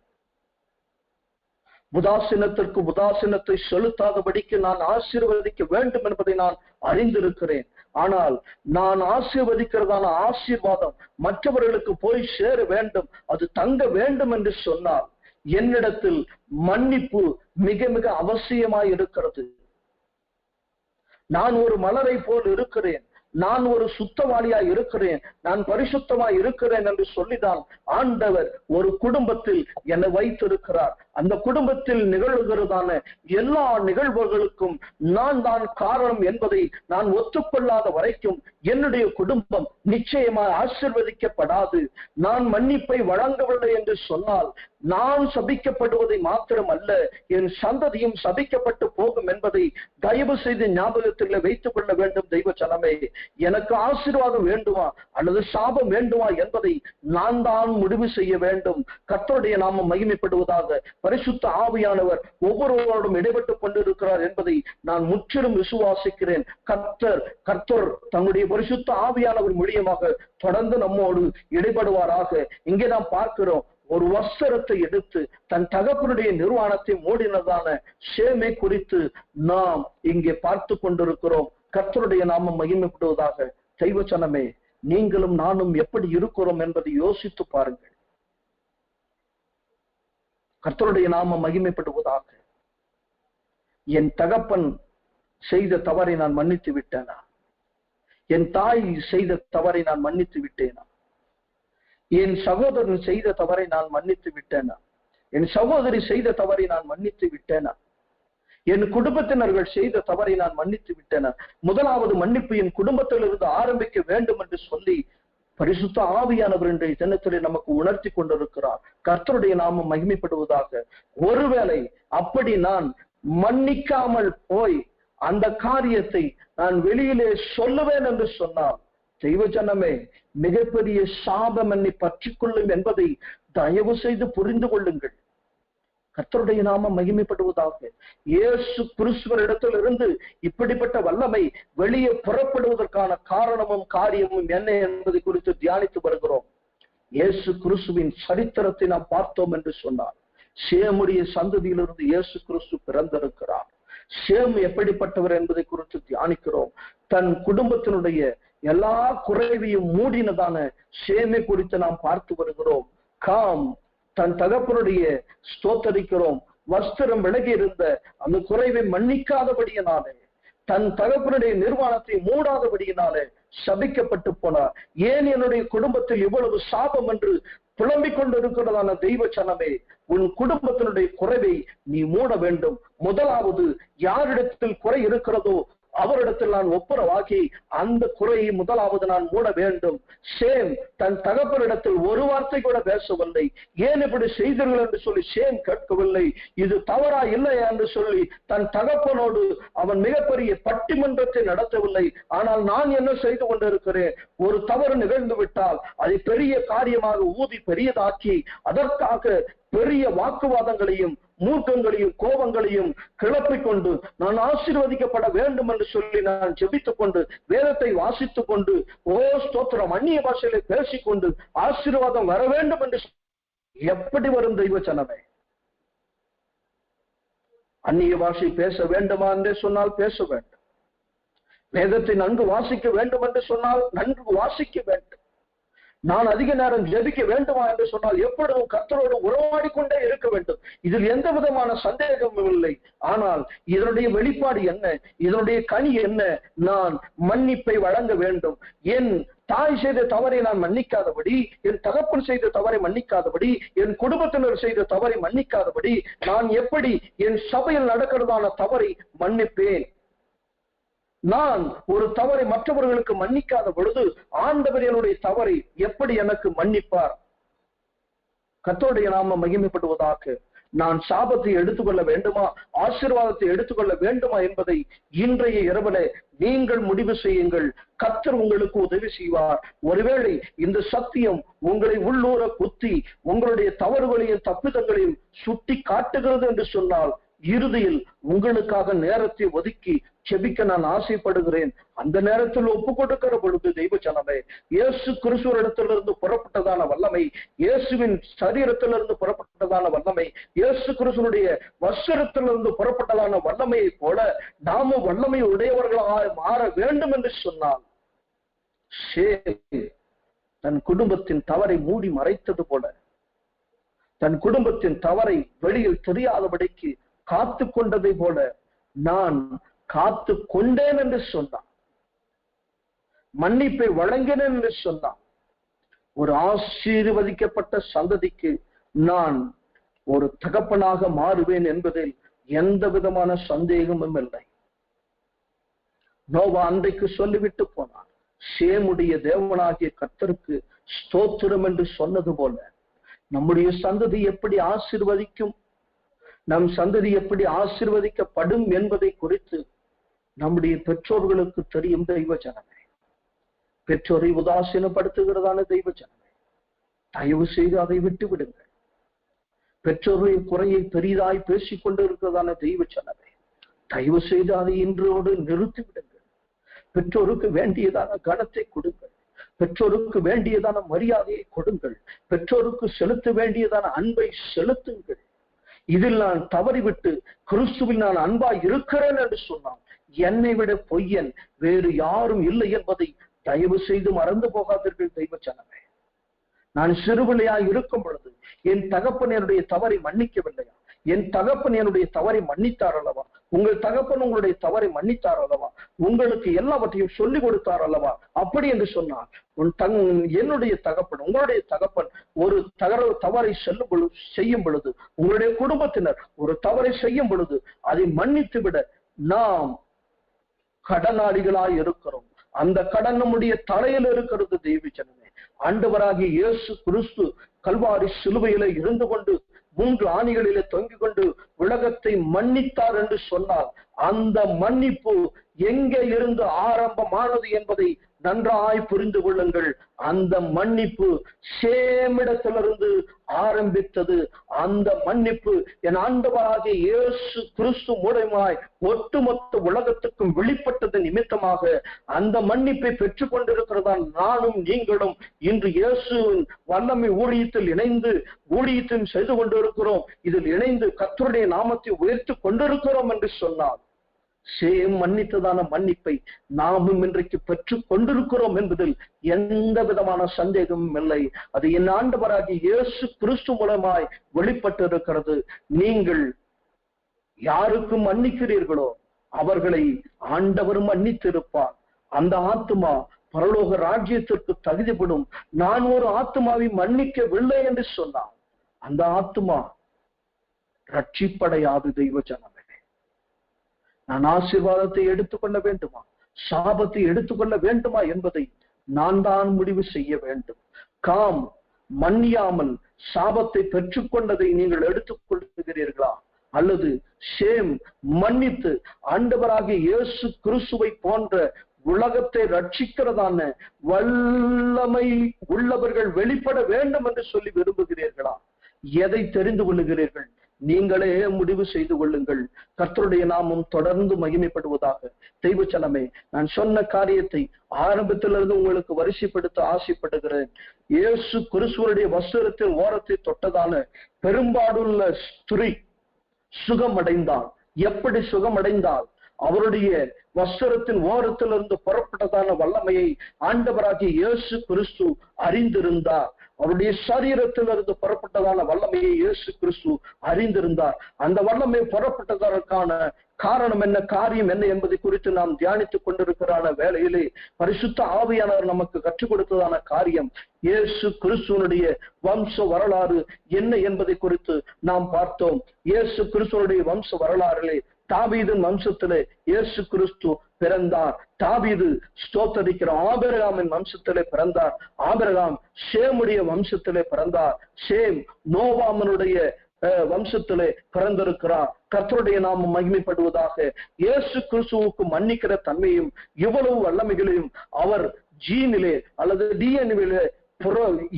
உதாசீனத்திற்கு உதாசீனத்தை செலுத்தாதபடிக்கு நான் ஆசீர்வதிக்க வேண்டும் என்பதை நான் அறிந்திருக்கிறேன். ஆனால் நான் ஆசீர்வதிக்கிறதான ஆசீர்வாதம் மற்றவர்களுக்கு போய் சேர வேண்டும், அது தங்க வேண்டும் என்று சொன்னால் என்னிடத்தில் மன்னிப்பு மிக மிக அவசியமாய் இருக்கிறது. நான் ஒரு மலரை போல் இருக்கிறேன். நான் ஒரு சுத்தவாளியா இருக்கிறேன், நான் பரிசுத்தமா இருக்கிறேன் என்று சொல்லிதான் ஆண்டவர் ஒரு குடும்பத்தில் என்னை வைத்திருக்கிறார். அந்த குடும்பத்தில் நிகழ்கிறதான எல்லா நிகழ்வுகளுக்கும் நான் தான் காரணம் என்பதை நான் ஒத்துக்கொள்ளாத வரைக்கும் என்னுடைய குடும்பம் நிச்சயமாக ஆசீர்வதிக்கப்படாது. நான் மன்னிப்பை வழங்கவில்லை என்று சொன்னால் நான் சபிக்கப்படுவதை மாத்திரம் அல்ல, என் சந்ததியும் சபிக்கப்பட்டு போகும் என்பதை தயவு செய்து ஞாபகத்தில் வைத்துக் கொள்ள வேண்டும். தெய்வ ஜனமே, எனக்கு ஆசீர்வாதம் வேண்டுமா அல்லது சாபம் வேண்டுமா என்பதை நான் தான் முடிவு செய்ய வேண்டும். கர்த்தருடைய நாமம் மகிமைப்படுவதாக. பரிசுத்த ஆவியானவர் ஒவ்வொருவரோடும் இடைப்பட்டுக் கொண்டிருக்கிறார் என்பதை நான் முற்றிலும் விசுவாசிக்கிறேன். கர்த்தர் தன்னுடைய பரிசுத்த ஆவியானவர் மூலியமாக தொடர்ந்து நம்மோடு இடைப்படுவாராக. இங்கே நாம் பார்க்கிறோம், ஒரு வஸ்திரத்தை எடுத்து தன் தகப்பனுடைய நிர்வாணத்தை மூடினதான சேமை குறித்து நாம் இங்கே பார்த்து கொண்டிருக்கிறோம். கர்த்தருடைய நாமம் மகிமைப்படுவதாக. தெய்வ ஜனமே, நீங்களும் நானும் எப்படி இருக்கிறோம் என்பதை யோசித்து பாருங்கள். கர்த்தருடைய நாமம் மகிமைப்படுவதாக. என் தகப்பன் செய்த தவறை நான் மன்னித்து விட்டேனா? என் தாய் செய்த தவறை நான் மன்னித்து விட்டேனா? என் சகோதரன் செய்த தவறை நான் மன்னித்து விட்டேனா? என் சகோதரி செய்த தவறை நான் மன்னித்து விட்டேனா? என் குடும்பத்தினர்கள் செய்த தவறை நான் மன்னித்து விட்டேனா? முதலாவது மன்னிப்பு என் குடும்பத்திலிருந்து ஆரம்பிக்க வேண்டும் என்று சொல்லி பரிசுத்த ஆவியானவர் இன்றைய தினத்திலே நமக்கு உணர்த்தி கொண்டிருக்கிறார். கர்த்தருடைய நாமம் மகிமைப்படுவதாக. ஒருவேளை அப்படி நான் மன்னிக்காமல் போய் அந்த காரியத்தை நான் வெளியிலே சொல்லுவேன் என்று சொன்னால், தெய்வ ஜனமே, மிகப்பெரிய சாபம் என்னை பற்றிக்கொள்ளும் என்பதை தயவு செய்து புரிந்து கொள்ளுங்கள். கர்த்தருடைய நாமம் மகிமைப்படுவதாக. இயேசு கிறிஸ்துவினிடத்தில் இருந்து இப்படிப்பட்ட வல்லமை வெளியே புறப்படுவதற்கான காரணமும் காரியமும் என்ன என்பதை குறித்து தியானித்து வருகிறோம். இயேசு கிறிஸ்துவின் சரித்திரத்தை நாம் பார்த்தோம் என்று சொன்னார். சேமுடைய சந்ததியிலிருந்து இயேசு கிறிஸ்து பிறந்திருக்கிறார். சேம் எப்படிப்பட்டவர் என்பதை குறித்து தியானிக்கிறோம். தன் குடும்பத்தினுடைய எல்லா குறைவையும் மூடினதான சேமை குறித்து நாம் பார்த்து வருகிறோம். காம் தன் தகப்பனுடைய ஸ்தோத்தரிக்கிறோம், வஸ்திரம் விலகி இருந்த அந்த குறைவை மன்னிக்காதபடியினாலே, தன் தகப்பனுடைய நிர்வாணத்தை மூடாதபடியினாலே சபிக்கப்பட்டு போனார். ஏன் என்னுடைய குடும்பத்தில் இவ்வளவு சாபம் என்று புலம்பிக் கொண்டிருக்கிறதான தெய்வ ஜனமே, உன் குடும்பத்தினுடைய குறைவை நீ மூட வேண்டும். முதலாவது யாரிடத்தில் குறை இருக்கிறதோ அவரிடத்தில் நான் ஒப்புரவாகி அந்த குறையை முதலாவது நான் மூட வேண்டும். சேம் தன் தகப்பனிடத்தில் ஒரு வார்த்தை கூட பேசவில்லை. ஏன் இப்படி செய்தீர்கள் என்று சொல்லி சேம் கேட்கவில்லை. இது தவறா இல்லையா என்று சொல்லி தன் தகப்பனோடு அவன் மிகப்பெரிய பட்டிமன்றத்தை நடத்தவில்லை. ஆனால் நான் என்ன செய்து கொண்டிருக்கிறேன், ஒரு தவறு நிகழ்ந்து விட்டால் அதை பெரிய காரியமாக ஊதி பெரியதாக்கி அதற்காக பெரிய வாக்குவாதங்களையும் மூர்க்கங்களையும் கோபங்களையும் கிளப்பிக் கொண்டு நான் ஆசீர்வதிக்கப்பட வேண்டும் என்று சொல்லி நான் ஜெபித்துக் கொண்டு வேதத்தை வாசித்துக் கொண்டு ஓ ஸ்தோத்திரம் அந்நிய பாஷையில பேசிக்கொண்டு ஆசீர்வாதம் வர வேண்டும் என்று எப்படி வரும் தெய்வ ஜனமே? அந்நிய பாஷை பேச வேண்டுமா என்றே சொன்னால் பேச வேண்டும். வேதத்தை நன்கு வாசிக்க வேண்டும் என்று சொன்னால் நன்கு வாசிக்க வேண்டும். நான் அதிக நேரம் ஜெபிக்க வேண்டுமா என்று சொன்னால் எப்பொழுதும் கர்த்தரோடு உறவாடி கொண்டே இருக்க வேண்டும். இதில் எந்த விதமான சந்தேகமும் இல்லை. ஆனால் இதனுடைய வெளிப்பாடு என்ன, இதனுடைய கனி என்ன? நான் மன்னிப்பை வழங்க வேண்டும். என் தாய் செய்த தவறை நான் மன்னிக்காதபடி, என் தகப்பன் செய்த தவறை மன்னிக்காதபடி, என் குடும்பத்தினர் செய்த தவறை மன்னிக்காதபடி நான் எப்படி என் சபையில் நடக்கிறதான தவறை மன்னிப்பேன்? நான் ஒரு தவறை மற்றவர்களுக்கு மன்னிக்காத பொழுது ஆண்டவர் என்னுடைய தவறை எப்படி எனக்கு மன்னிப்பார்? கர்த்தருடைய நாமம் மகிமைப்படுவதாக. நான் சாபத்தை எடுத்துக்கொள்ள வேண்டுமா, ஆசீர்வாதத்தை எடுத்துக்கொள்ள வேண்டுமா என்பதை இன்றைய இரவிலே நீங்கள் முடிவு செய்யுங்கள். கர்த்தர் உங்களுக்கு உதவி செய்வார். ஒருவேளை இந்த சத்தியம் உங்களை உள்ளூர குத்தி உங்களுடைய தவறுகளையும் தப்பிதங்களையும் சுட்டி காட்டுகிறது என்று சொன்னால் இறுதியில் உங்களுக்காக நேரத்தை ஒதுக்கி செபிக்க நான் ஆசைப்படுகிறேன். அந்த நேரத்தில் ஒப்பு கொடுக்கிற பொழுது தெய்வ ஜனமே, இயேசு கிறிஸ்துவிடத்திலிருந்து புறப்பட்டதான வல்லமை, இயேசுவின் சரீரத்திலிருந்து புறப்பட்டதான வல்லமை, இயேசு கிறிஸ்துவனுடைய வஸ்திரத்திலிருந்து புறப்பட்டதான வல்லமையை போல நாமும் வல்லமை உடையவர்களாக மாற வேண்டும் என்று சொன்னால், தன் குடும்பத்தின் தவறை மூடி மறைத்தது போல தன் குடும்பத்தின் தவறை வெளியில் தெரியாதபடிக்கு காத்து கொண்டதை போல நான் காத்து கொண்டேன் என்று சொன்னான். மன்னிப்பை வழங்கினேன் என்று சொன்னான். ஒரு ஆசீர்வதிக்கப்பட்ட சந்ததிக்கு நான் ஒரு தகப்பனாக மாறுவேன் என்பதில் எந்த விதமான சந்தேகமும் இல்லை. நோவா அன்றைக்கு சொல்லிவிட்டு போனான், சேமுடைய தேவனாகிய கர்த்தருக்கு ஸ்தோத்திரம் என்று சொன்னது போல நம்முடைய சந்ததி எப்படி ஆசீர்வதிக்கும், நம் சந்ததி எப்படி ஆசீர்வதிக்கப்படும் என்பதை குறித்து நம்முடைய பெற்றோர்களுக்கு தெரியும். தெய்வ ஜனமே, பெற்றோரை உதாசீனப்படுத்துகிறதான தெய்வ ஜனமே, தயவு செய்து அதை விட்டு விடுங்கள். பெற்றோருடைய குறையை பெரிதாய் பேசிக் கொண்டு இருக்கிறதான தெய்வ ஜனமே, தயவு செய்து அதை இன்றோடு நிறுத்தி விடுங்கள். பெற்றோருக்கு வேண்டியதான கனத்தை கொடுங்கள், பெற்றோருக்கு வேண்டியதான மரியாதையை கொடுங்கள், பெற்றோருக்கு செலுத்த வேண்டியதான அன்பை செலுத்துங்கள். இதில் நான் தவறிவிட்டு கிறிஸ்துவில் நான் அன்பாய் இருக்கிறேன் என்று சொன்னான், என்னை விட பொய்யன் வேறு யாரும் இல்லை என்பதை தயவு செய்து மறந்து போகாதீர்கள் தெய்வ ஜனமே. நான் சிறுபிள்ளையாய் இருக்கும் பொழுது என் தகப்பன் என்னுடைய தவறை மன்னிக்கவில்லையா? என் தகப்பன் என்னுடைய தவறை மன்னித்தார் அல்லவா? உங்கள் தகப்பன் உங்களுடைய தவறை மன்னித்தார் அல்லவா? உங்களுக்கு எல்லாவற்றையும் சொல்லிக் கொடுத்தார் அல்லவா? அப்படி என்று சொன்னார், என்னுடைய தகப்பன், உங்களுடைய தகப்பன் ஒரு தவறை செய்யும் பொழுது, உங்களுடைய குடும்பத்தினர் ஒரு தவறை செய்யும் பொழுது அதை மன்னித்து விட நாம் கடனாளிகளாய் இருக்கிறோம். அந்த கடன் நம்முடைய தலையில் இருக்கிறது தெய்வ ஜனமே. ஆண்டவராகிய இயேசு கிறிஸ்து கல்வாரி சிலுவையில இருந்து கொண்டு 3 ஆணிகளிலே தொங்கிக் கொண்டு உலகத்தை மன்னித்தார் என்று சொன்னால், அந்த மன்னிப்பு எங்கே இருந்து ஆரம்பமானது என்பதை நன்றாய் புரிந்து கொள்ளுங்கள். அந்த மன்னிப்பு சேமிடத்திலிருந்து ஆரம்பித்தது. அந்த மன்னிப்பு என் ஆண்டவராகிய இயேசு கிறிஸ்து மூலமாய் ஒட்டுமொத்த உலகத்துக்கும் வெளிப்பட்டது நிமித்தமாக அந்த மன்னிப்பை பெற்றுக் கொண்டிருக்கிறதால் நானும் நீங்களும் இன்று இயேசுவின் வல்லமை ஊழியத்தில் இணைந்து ஊழியத்தையும் செய்து கொண்டிருக்கிறோம். இதில் இணைந்து கர்த்தருடைய நாமத்தை உயர்த்தி கொண்டிருக்கிறோம் என்று சொன்னார். சேம் மன்னித்ததான மன்னிப்பை நாமும் இன்றைக்கு பெற்றுக் கொண்டிருக்கிறோம் என்பதில் எந்த விதமான சந்தேகமும் இல்லை. அது என் ஆண்டவராகிய இயேசு கிறிஸ்து மூலமாய் வெளிப்பட்டு இருக்கிறது. நீங்கள் யாருக்கு மன்னிக்கிறீர்களோ அவர்களை ஆண்டவர் மன்னித்திருப்பார். அந்த ஆத்துமா பரலோக ராஜ்யத்திற்கு தகுதிப்படும். நான் ஒரு ஆத்துமாவை மன்னிக்கவில்லை என்று சொன்னார், அந்த ஆத்துமா ரட்சிப்படையாது தெய்வ ஜனமே. நான் ஆசீர்வாதத்தை எடுத்துக்கொள்ள வேண்டுமா, சாபத்தை எடுத்துக்கொள்ள வேண்டுமா என்பதை நான் தான் முடிவு செய்ய வேண்டும். காம் மன்னியாமல் சாபத்தை பெற்றுக்கொண்டதை நீங்கள் எடுத்துக்கொள்கிறீர்களா, அல்லது சேம் மன்னித்து ஆண்டவராகிய இயேசு கிறிஸ்துவை போன்ற உலகத்தை ரட்சிக்கிறதான வல்லமை உள்ளவர்கள் வெளிப்பட வேண்டும் என்று சொல்லி விரும்புகிறீர்களா? எதை தெரிந்து கொள்ளுகிறீர்கள்? நீங்களே முடிவு செய்து கொள்ளுங்கள். கர்த்தருடைய நாமம் தொடர்ந்து மகிமைப்படுவதாக. தெய்வ ஜனமே, நான் சொன்ன காரியத்தை ஆரம்பத்திலிருந்து உங்களுக்கு வரிசைப்படுத்த ஆசைப்படுகிறேன். இயேசு கிறிஸ்துவனுடைய வஸ்திரத்தின் ஓரத்தை தொட்டதான பெரும்பாடுள்ள ஸ்திரீ சுகமடைந்தாள். எப்படி சுகமடைந்தால், அவருடைய வஸ்திரத்தின் ஓரத்திலிருந்து புறப்பட்டதான வல்லமையை ஆண்டவராகிய இயேசு கிறிஸ்து அறிந்திருந்தார். அவருடைய சரீரத்திலிருந்து புறப்பட்டதான வல்லமையை இயேசு கிறிஸ்து அறிந்திருந்தார். அந்த வல்லமை புறப்பட்டதற்கான காரணம் என்ன, காரியம் என்ன என்பதை குறித்து நாம் தியானித்துக் கொண்டிருக்கிறான வேளையிலே பரிசுத்த ஆவியானவர் நமக்கு கற்றுக் கொடுத்ததான காரியம் இயேசு கிறிஸ்துவனுடைய வம்ச வரலாறு என்ன என்பதை குறித்து நாம் பார்த்தோம். இயேசு கிறிஸ்துவனுடைய வம்ச வரலாறிலே தாவீதின் வம்சத்திலே இயேசு கிறிஸ்து பிறந்தார். தாவீது ஸ்தோத்தரிக்கிற ஆபிரகாமின் வம்சத்திலே பிறந்தார். ஆபிரகாம் சேமுடைய வம்சத்திலே பிறந்தார். சேம் நோவாமனுடைய வம்சத்திலே பிறந்திருக்கிறார். கர்த்தருடைய நாமம் மகிமைப்படுவதாக. இயேசு கிறிஸ்துவுக்கு மன்னிக்கிற தன்மையும் இவ்வளவு வல்லமைகளையும் அவர் ஜீனிலே அல்லது டிஎன்ஏவிலே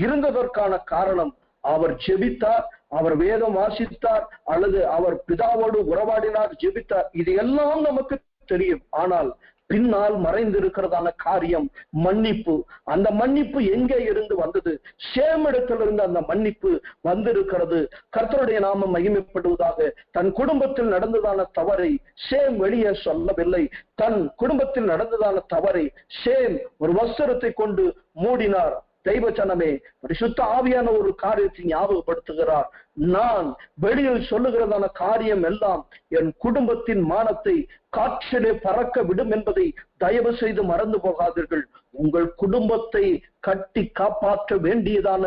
இருந்ததற்கான காரணம், அவர் ஜெபித்தார், அவர் வேதம் வாசித்தார், அல்லது அவர் பிதாவோடு உறவாடினார், ஜெபித்தார். இது எல்லாம் நமக்கு தெரியும். ஆனால் பின்னால் மறைந்திருக்கிறதான காரியம் மன்னிப்பு. அந்த மன்னிப்பு எங்கே இருந்து வந்தது? சேமிடத்திலிருந்து அந்த மன்னிப்பு வந்திருக்கிறது. கர்த்தருடைய நாமம் மகிமைப்படுவதாக. தன் குடும்பத்தில் நடந்ததான தவறை சேம் வெளியே சொல்லவில்லை. தன் குடும்பத்தில் நடந்ததான தவறை சேம் ஒரு வஸ்திரத்தை கொண்டு மூடினார். தெய்வ ஜனமே, பரிசுத்த ஆவியான ஒரு காரியத்தை ஞாபகப்படுத்துகிறார். நான் வெளியில் சொல்லுகிறதான காரியம் எல்லாம் என் குடும்பத்தின் மானத்தை காற்றிலே பறக்க விடும் என்பதை தயவு செய்து மறந்து போகாதீர்கள். உங்கள் குடும்பத்தை கட்டி காப்பாற்ற வேண்டியதான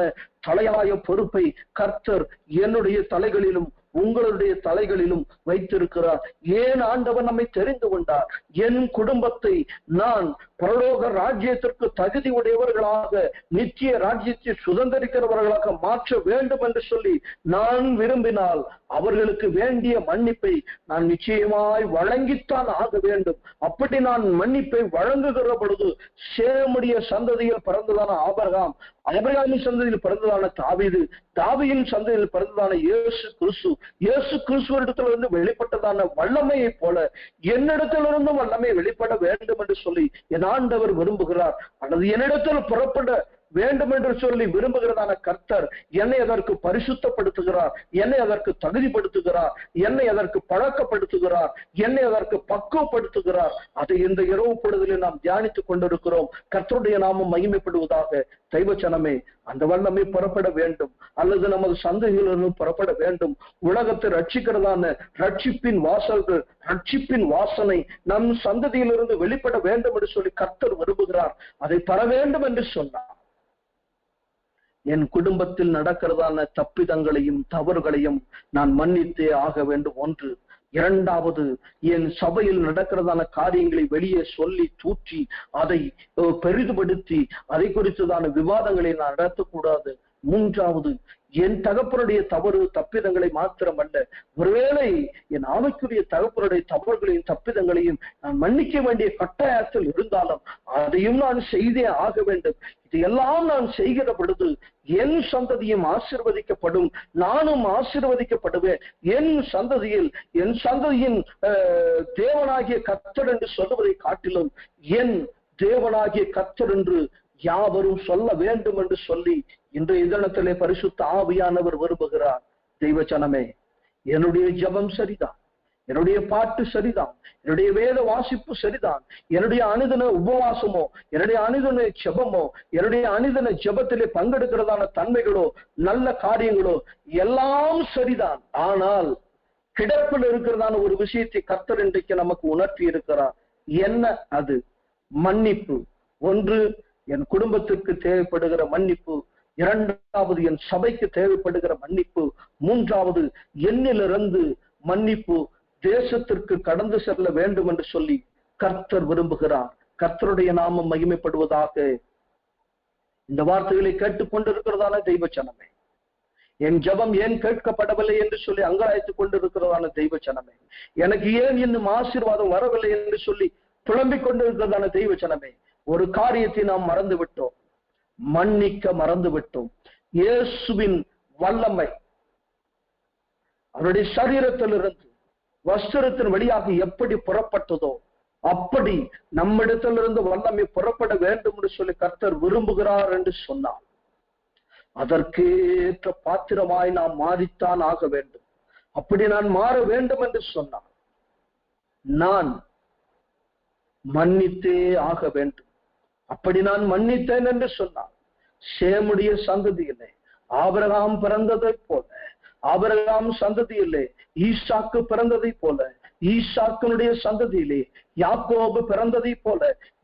தலையாய பொறுப்பை கர்த்தர் என்னுடைய தலைகளிலும் உங்களுடைய தலைகளிலும் வைத்திருக்கிறார். ஏன் ஆண்டவர் நம்மை தெரிந்து கொண்டார்? என் குடும்பத்தை நான் பரலோக ராஜ்யத்திற்கு தகுதி உடையவர்களாக, நிச்சய ராஜ்யத்தை சுதந்திரிக்கிறவர்களாக மாற்ற வேண்டும் என்று சொல்லி நான் விரும்பினால் அவர்களுக்கு வேண்டிய மன்னிப்பை நான் நிச்சயமாய் வழங்கித்தான் ஆக வேண்டும். அப்படி நான் மன்னிப்பை வழங்குகிற பொழுது சேமுடைய சந்ததியில் பிறந்ததான ஆபிரகாம், ஆபிரகாமின் சந்ததியில் பிறந்ததான தாவீது, தாவீதின் சந்ததியில் பிறந்ததான இயேசு கிறிஸ்து, இயேசு கிறிஸ்துவிடத்திலிருந்து வெளிப்பட்டதான வல்லமையை போல என்னிடத்திலிருந்தும் வல்லமை வெளிப்பட வேண்டும் என்று சொல்லி என் ஆண்டவர் விரும்புகிறார். அல்லது என்னிடத்தில் புறப்பட வேண்டும் என்று சொல்லி விரும்புகிறதான கர்த்தர் என்னை அதற்கு பரிசுத்தப்படுத்துகிறார், என்னை அதற்கு தகுதிப்படுத்துகிறார், என்னை அதற்கு பழக்கப்படுத்துகிறார், என்னை அதற்கு பக்குவப்படுத்துகிறார். அதை இந்த இரவு பொழுதில் நாம் தியானித்துக் கொண்டிருக்கிறோம். கர்த்தருடைய நாமம் மகிமைப்படுவதாக. தெய்வச்சனமே, அந்த வல்லமை புறப்பட வேண்டும், அல்லது நமது சந்ததியிலிருந்து புறப்பட வேண்டும். உலகத்தை ரட்சிக்கிறதான ரட்சிப்பின் வாசல்கள், ரட்சிப்பின் வாசனை நம் சந்ததியிலிருந்து வெளிப்பட வேண்டும் என்று சொல்லி கர்த்தர் விரும்புகிறார். அதை பெற வேண்டும் என்று சொன்னார். என் குடும்பத்தில் நடக்கிறதான தப்பிதங்களையும் தவறுகளையும் நான் மன்னித்தே ஆக வேண்டும். ஒன்று. இரண்டாவது, என் சபையில் நடக்கிறதான காரியங்களை வெளியே சொல்லி தூற்றி அதை பெரிதுபடுத்தி அதை குறித்ததான விவாதங்களை நான் நடத்தக்கூடாது. மூன்றாவது, என் தகப்பனுடைய தவறு தப்பிதங்களை மாத்திரமல்ல, ஒருவேளை என் ஆவிக்குரிய தகப்பனுடைய தவறுகளையும் தப்பிதங்களையும் நான் மன்னிக்க வேண்டிய கட்டாயத்தில் இருந்தாலும் அதையும் நான் செய்தே ஆக வேண்டும். இதையெல்லாம் நான் செய்கிற பொழுது என் சந்ததியும் ஆசீர்வதிக்கப்படும், நானும் ஆசீர்வதிக்கப்படுவேன். என் சந்ததியின் தேவனாகிய கர்த்தர் என்று சொல்லுவதை காட்டிலும் என் தேவனாகிய கர்த்தர் என்று யாவரும் சொல்ல வேண்டும் என்று சொல்லி இன்றைய தினத்திலே பரிசுத்த ஆவியானவர் விரும்புகிறார். தெய்வச்சனமே, என்னுடைய ஜெபம் சரிதான், என்னுடைய பாட்டு சரிதான், என்னுடைய வேத வாசிப்பு சரிதான், என்னுடைய அனுதின உபவாசமோ, என்னுடைய அனுதின ஜெபமோ, என்னுடைய அனுதின ஜெபத்திலே பங்கெடுக்கிறதான தன்மைகளோ, நல்ல காரியங்களோ எல்லாம் சரிதான். ஆனால் கிடப்பில் இருக்கிறதான ஒரு விஷயத்தை கர்த்தர் இன்றைக்கு நமக்கு உணர்த்தி இருக்கிறார். என்ன அது? மன்னிப்பு. ஒன்று, என் குடும்பத்திற்கு தேவைப்படுகிற மன்னிப்பு. இரண்டாவது, என் சபைக்கு தேவைப்படுகிற மன்னிப்பு. மூன்றாவது, என்னிலிருந்து மன்னிப்பு தேசத்திற்கு கடந்து செல்ல வேண்டும் என்று சொல்லி கர்த்தர் விரும்புகிறார். கர்த்தருடைய நாமம் மகிமைப்படுவதாக. இந்த வார்த்தைகளை கேட்டுக்கொண்டிருக்கிறதான தெய்வச்சனமே, என் ஜெபம் ஏன் கேட்கப்படவில்லை என்று சொல்லி அங்கலாய்த்துக் கொண்டிருக்கிறதான தெய்வச்சனமே, எனக்கு ஏன் இன்னும் ஆசீர்வாதம் வரவில்லை என்று சொல்லி புலம்பிக் கொண்டிருக்கிறதான தெய்வச்சனமே, ஒரு காரியத்தை நாம் மறந்து விட்டோம், மன்னிக்க மறந்து விட்டோம். இயேசுவின் வல்லமை அவருடைய சரீரத்திலிருந்து வஸ்திரத்தின் வழியாக எப்படி புறப்பட்டதோ அப்படி நம்மிடத்திலிருந்து வல்லமை புறப்பட வேண்டும் என்று சொல்லி கர்த்தர் விரும்புகிறார் என்று சொன்னார். அதற்கேற்ற பாத்திரமாய் நாம் மாறித்தான் ஆக வேண்டும். அப்படி நான் மாற வேண்டும் என்று சொன்னார். நான் மன்னித்தே ஆக வேண்டும். அப்படி நான் மன்னித்தேன் என்று சொன்னார். சேமுடைய சந்ததியிலே ஆபிரகாம் பிறந்ததை போல, ஆபிரகாம் சந்ததியிலே ஈசாக்கு பிறந்ததை போல, ஈசாக்கினுடைய சந்ததியிலே யாக்கோபு பிறந்ததை போல,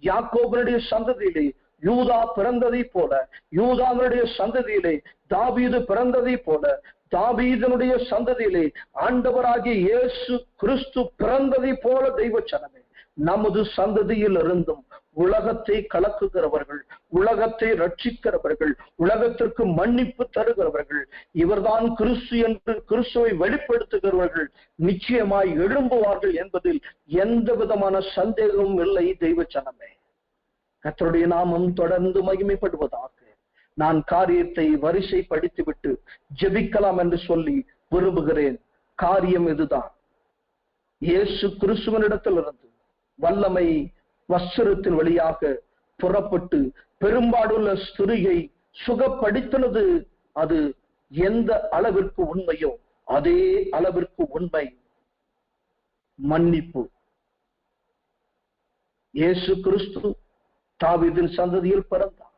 யாக்கோபனுடைய சந்ததியிலே யூதா பிறந்ததை போல, யூதாவினுடைய சந்ததியிலே தாவீது பிறந்ததை போல, தாவீதனுடைய சந்ததியிலே ஆண்டவராகிய இயேசு கிறிஸ்து பிறந்ததை போல தெய்வச்சனமே, நமது சந்ததியில் இருந்தும் உலகத்தை கலக்குகிறவர்கள், உலகத்தை ரட்சிக்கிறவர்கள், உலகத்திற்கு மன்னிப்பு தருகிறவர்கள், இவர்தான் கிறிஸ்து என்று கிறிஸ்துவை வெளிப்படுத்துகிறவர்கள் நிச்சயமாய் எழும்புவார்கள் என்பதில் எந்த விதமான சந்தேகமும் இல்லை. தெய்வச்சனமே, கர்த்தருடைய நாமம் தொடர்ந்து மகிமைப்படுவதாக. நான் காரியத்தை வரிசைப்படுத்திவிட்டு ஜெபிக்கலாம் என்று சொல்லி விரும்புகிறேன். காரியம் இதுதான். இயேசு கிறிஸ்துவனிடத்திலிருந்து வல்லமை வஸ்திரத்தின் வழியாக புறப்பட்டு பெரும்பாடுள்ள ஸ்திரியை சுகப்படுத்தினது. அது எந்த அளவிற்கு உண்மையோ அதே அளவிற்கு உண்மை மன்னிப்பு. இயேசு கிறிஸ்து தாவீதின் சந்ததியில் பிறந்தார்.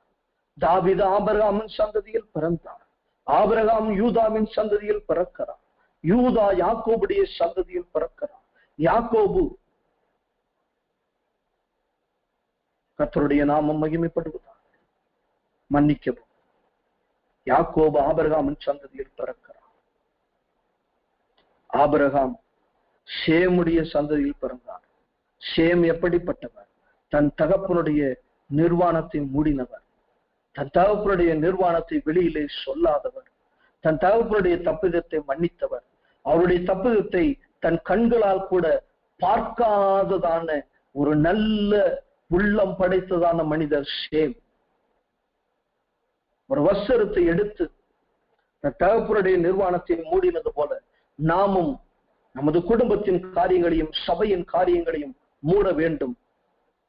தாவீது ஆபிரகாமின் சந்ததியில் பிறந்தார். ஆபிரகாம் யூதாவின் சந்ததியில் பிறக்கிறார். யூதா யாக்கோபுடைய சந்ததியில் பிறக்கிறார். யாக்கோபு, கர்த்தருடைய நாமம் மகிமைப்படுவதாக, மன்னிக்கவும், யாக்கோபு ஆபிரகாமின் சந்ததியில் பிறக்கிறார். ஆபிரகாம் ஷேமுடைய சந்ததியில் பிறந்தார். ஷேம் எப்படிப்பட்டவர்? தன் தகப்பனுடைய நிர்வாணத்தை மூடினவர், தன் தகப்பனுடைய நிர்வாணத்தை வெளியிலே சொல்லாதவர், தன் தகப்பனுடைய தப்பிதத்தை மன்னித்தவர், அவருடைய தப்பிதத்தை தன் கண்களால் கூட பார்க்காததான ஒரு நல்ல உள்ளம் படைத்ததான மனிதர் ஷேம். ஒரு வஸ்திரத்தை எடுத்து தன் தகப்பனுடைய நிர்வாணத்தை மூடினது போல நாமும் நமது குடும்பத்தின் காரியங்களையும் சபையின் காரியங்களையும் மூட வேண்டும்.